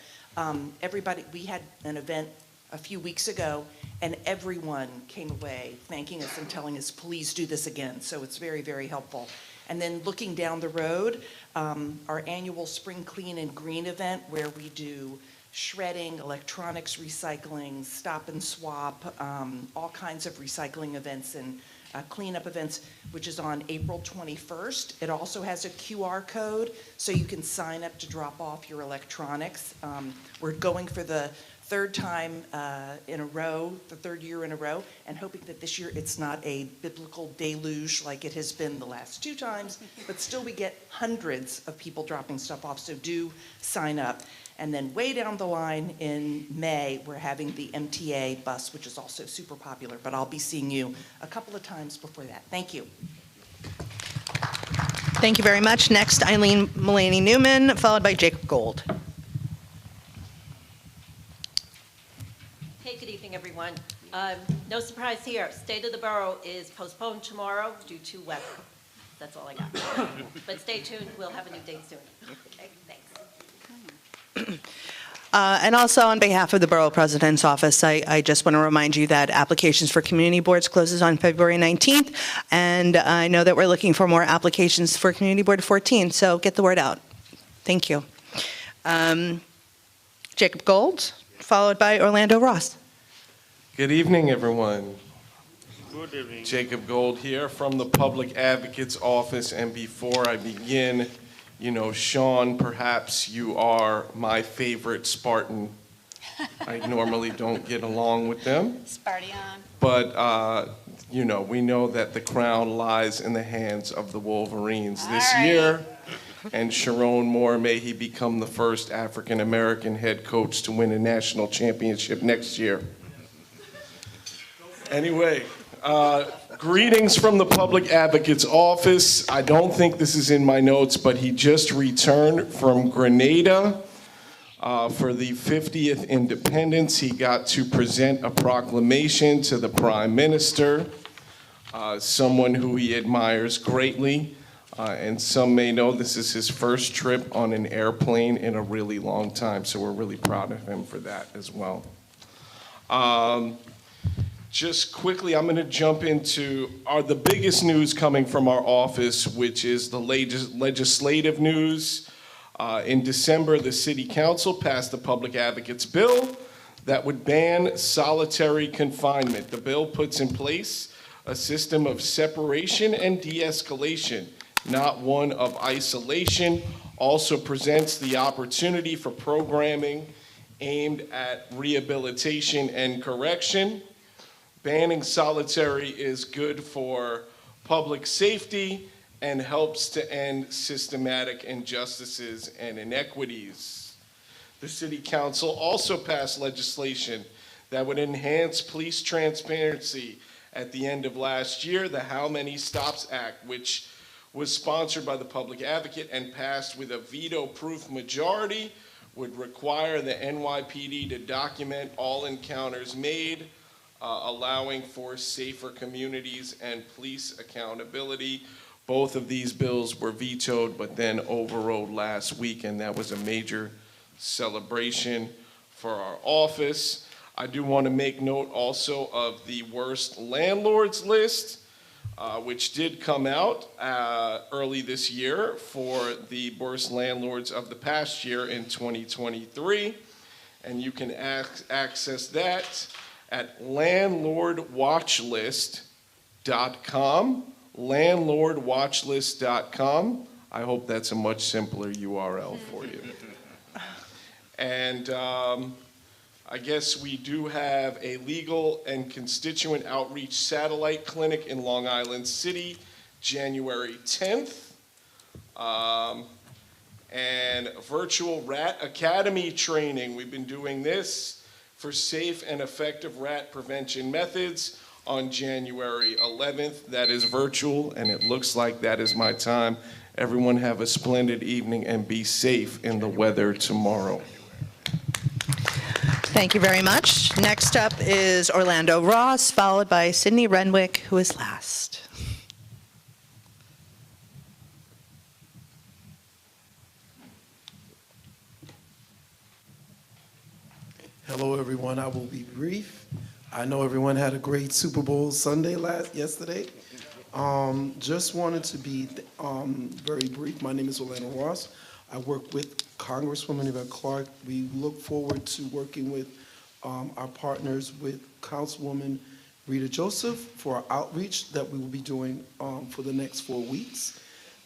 everybody, we had an event a few weeks ago, and everyone came away thanking us and telling us, please do this again. So it's very, very helpful. And then looking down the road, our annual Spring Clean and Green event, where we do shredding, electronics recycling, stop and swap, all kinds of recycling events and cleanup events, which is on April 21st. It also has a QR code, so you can sign up to drop off your electronics. We're going for the third time in a row, the third year in a row, and hoping that this year it's not a biblical deluge like it has been the last 2 times, but still we get hundreds of people dropping stuff off, so do sign up. And then way down the line in May, we're having the MTA bus, which is also super popular, but I'll be seeing you a couple of times before that. Thank you. Thank you very much. Next, Eileen Mullaney Newman, followed by Jacob Gold. Hey, good evening, everyone. No surprise here. State of the Borough is postponed tomorrow due to weather. That's all I got. But stay tuned. We'll have a new date soon. Okay, thanks. And also on behalf of the Borough President's Office, I just want to remind you that applications for community boards closes on February 19th, and I know that we're looking for more applications for Community Board 14, so get the word out. Thank you. Jacob Gold, followed by Orlando Ross. Good evening, everyone. Good evening. Jacob Gold here from the Public Advocate's Office, and before I begin, you know, Sean, perhaps you are my favorite Spartan. I normally don't get along with them. Spartan. But, you know, we know that the crown lies in the hands of the Wolverines this year. And Sharon Moore, may he become the first African-American head coach to win a national championship next year. Anyway, greetings from the Public Advocate's Office. I don't think this is in my notes, but he just returned from Grenada for the 50th independence. He got to present a proclamation to the Prime Minister, someone who he admires greatly. And some may know this is his first trip on an airplane in a really long time, so we're really proud of him for that as well. Just quickly, I'm going to jump into the biggest news coming from our office, which is the legislative news. In December, the City Council passed the Public Advocates Bill that would ban solitary confinement. The bill puts in place a system of separation and de-escalation, not one of isolation. Also presents the opportunity for programming aimed at rehabilitation and correction. Banning solitary is good for public safety and helps to end systematic injustices and inequities. The City Council also passed legislation that would enhance police transparency at the end of last year, the How Many Stops Act, which was sponsored by the Public Advocate and passed with a veto-proof majority, would require the NYPD to document all encounters made, allowing for safer communities and police accountability. Both of these bills were vetoed but then overrode last week, and that was a major celebration for our office. I do want to make note also of the worst landlords list, which did come out early this year for the worst landlords of the past year in 2023. And you can access that at landlordwatchlist.com, landlordwatchlist.com. I hope that's a much simpler URL for you. And I guess we do have a legal and constituent outreach satellite clinic in Long Island City, January 10th. And virtual Rat Academy training. We've been doing this for safe and effective rat prevention methods on January 11th. That is virtual, and it looks like that is my time. Everyone have a splendid evening and be safe in the weather tomorrow. Thank you very much. Next up is Orlando Ross, followed by Sydney Renwick, who is last. Hello, everyone. I will be brief. I know everyone had a great Super Bowl Sunday yesterday. Just wanted to be very brief. My name is Orlando Ross. I work with Congresswoman Yvette Clarke. We look forward to working with our partners with Councilwoman Rita Joseph for our outreach that we will be doing for the next 4 weeks.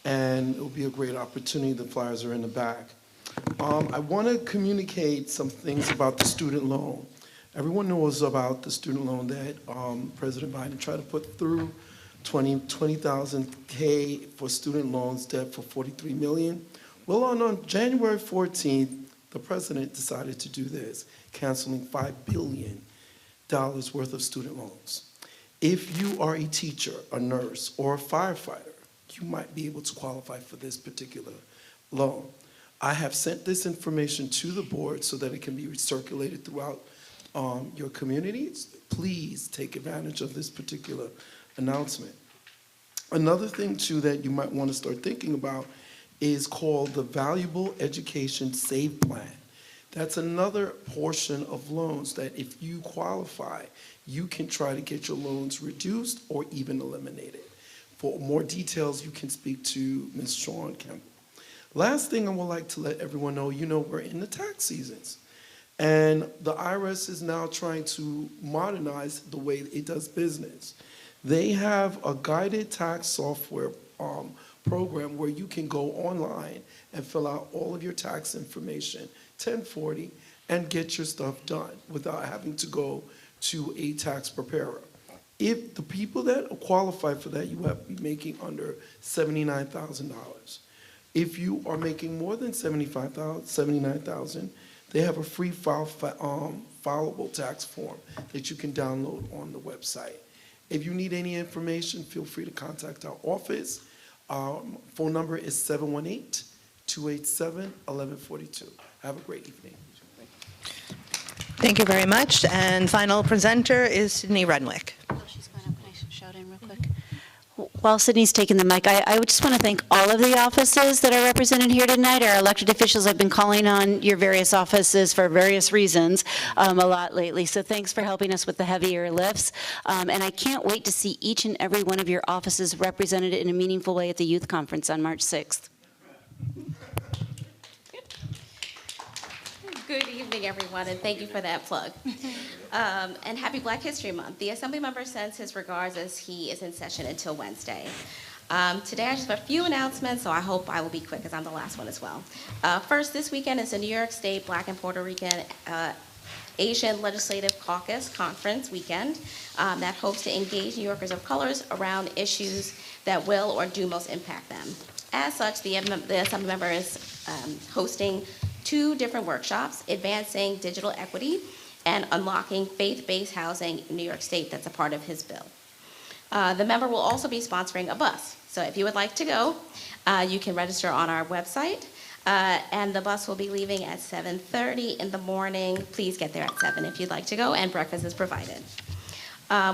And it will be a great opportunity. The flyers are in the back. I want to communicate some things about the student loan. Everyone knows about the student loan that President Biden tried to put through, 20,000 for student loans, debt for $43 million. Well, on January 14th, the president decided to do this, canceling $5 billion worth of student loans. If you are a teacher, a nurse, or a firefighter, you might be able to qualify for this particular loan. I have sent this information to the board so that it can be circulated throughout your communities. Please take advantage of this particular announcement. Another thing, too, that you might want to start thinking about is called the Valuable Education Save Plan. That's another portion of loans that if you qualify, you can try to get your loans reduced or even eliminated. For more details, you can speak to Ms. Shawn Campbell. Last thing I would like to let everyone know, we're in the tax seasons. And the IRS is now trying to modernize the way it does business. They have a guided tax software program where you can go online and fill out all of your tax information, 1040, and get your stuff done without having to go to a tax preparer. If the people that qualify for that, you have to be making under $79,000. If you are making more than $79,000, they have a free fileable tax form that you can download on the website. If you need any information, feel free to contact our office. Our phone number is 718-287-1142. Have a great evening. Thank you very much. And final presenter is Sydney Renwick. Oh, she's going up. Can I shout in real quick? While Sydney's taking the mic, I would just want to thank all of the offices that are represented here tonight. Our elected officials have been calling on your various offices for various reasons a lot lately, so thanks for helping us with the heavier lifts. And I can't wait to see each and every one of your offices represented in a meaningful way at the youth conference on March 6th. Good evening, everyone, and thank you for that plug. And happy Black History Month. The Assembly member sends his regards as he is in session until Wednesday. Today I just have a few announcements, so I hope I will be quick because I'm the last one as well. First, this weekend is the New York State Black and Puerto Rican Asian Legislative Caucus Conference weekend that hopes to engage New Yorkers of colors around issues that will or do most impact them. As such, the Assembly member is hosting 2 different workshops, Advancing Digital Equity and Unlocking Faith-Based Housing in New York State, that's a part of his bill. The member will also be sponsoring a bus. So if you would like to go, you can register on our website. And the bus will be leaving at 7:30 in the morning. Please get there at 7 if you'd like to go, and breakfast is provided.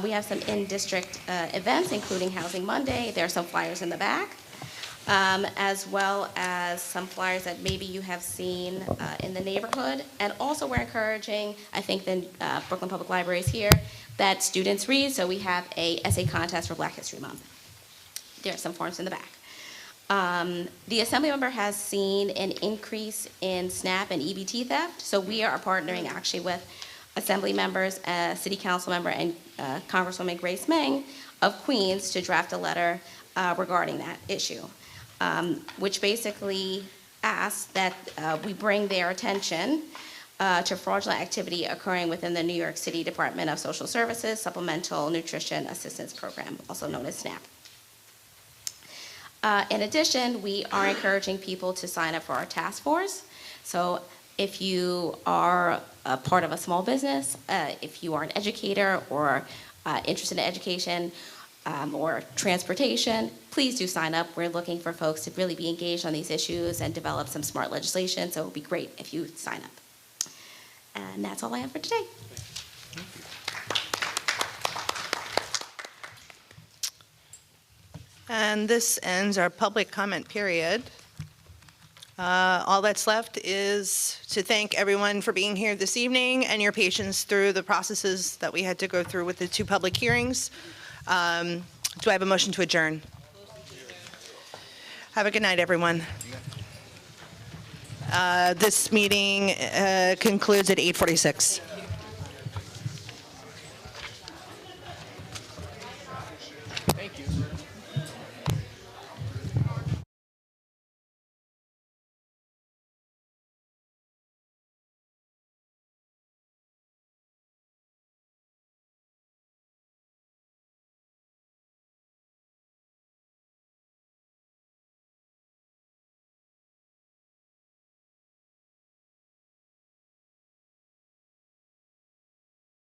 We have some in-district events, including Housing Monday. There are some flyers in the back. As well as some flyers that maybe you have seen in the neighborhood. And also we're encouraging, I think the Brooklyn Public Library is here, that students read, so we have a essay contest for Black History Month. There are some forms in the back. The Assembly member has seen an increase in SNAP and EBT theft, so we are partnering actually with Assembly members, City Council member, and Congresswoman Grace Meng of Queens to draft a letter regarding that issue. Which basically asks that we bring their attention to fraudulent activity occurring within the New York City Department of Social Services Supplemental Nutrition Assistance Program, also known as SNAP. In addition, we are encouraging people to sign up for our task force. So if you are a part of a small business, if you are an educator or interested in education, or transportation, please do sign up. We're looking for folks to really be engaged on these issues and develop some smart legislation, so it would be great if you sign up. And that's all I have for today. And this ends our public comment period. All that's left is to thank everyone for being here this evening and your patience through the processes that we had to go through with the 2 public hearings. Do I have a motion to adjourn? Have a good night, everyone. This meeting concludes at 8:46.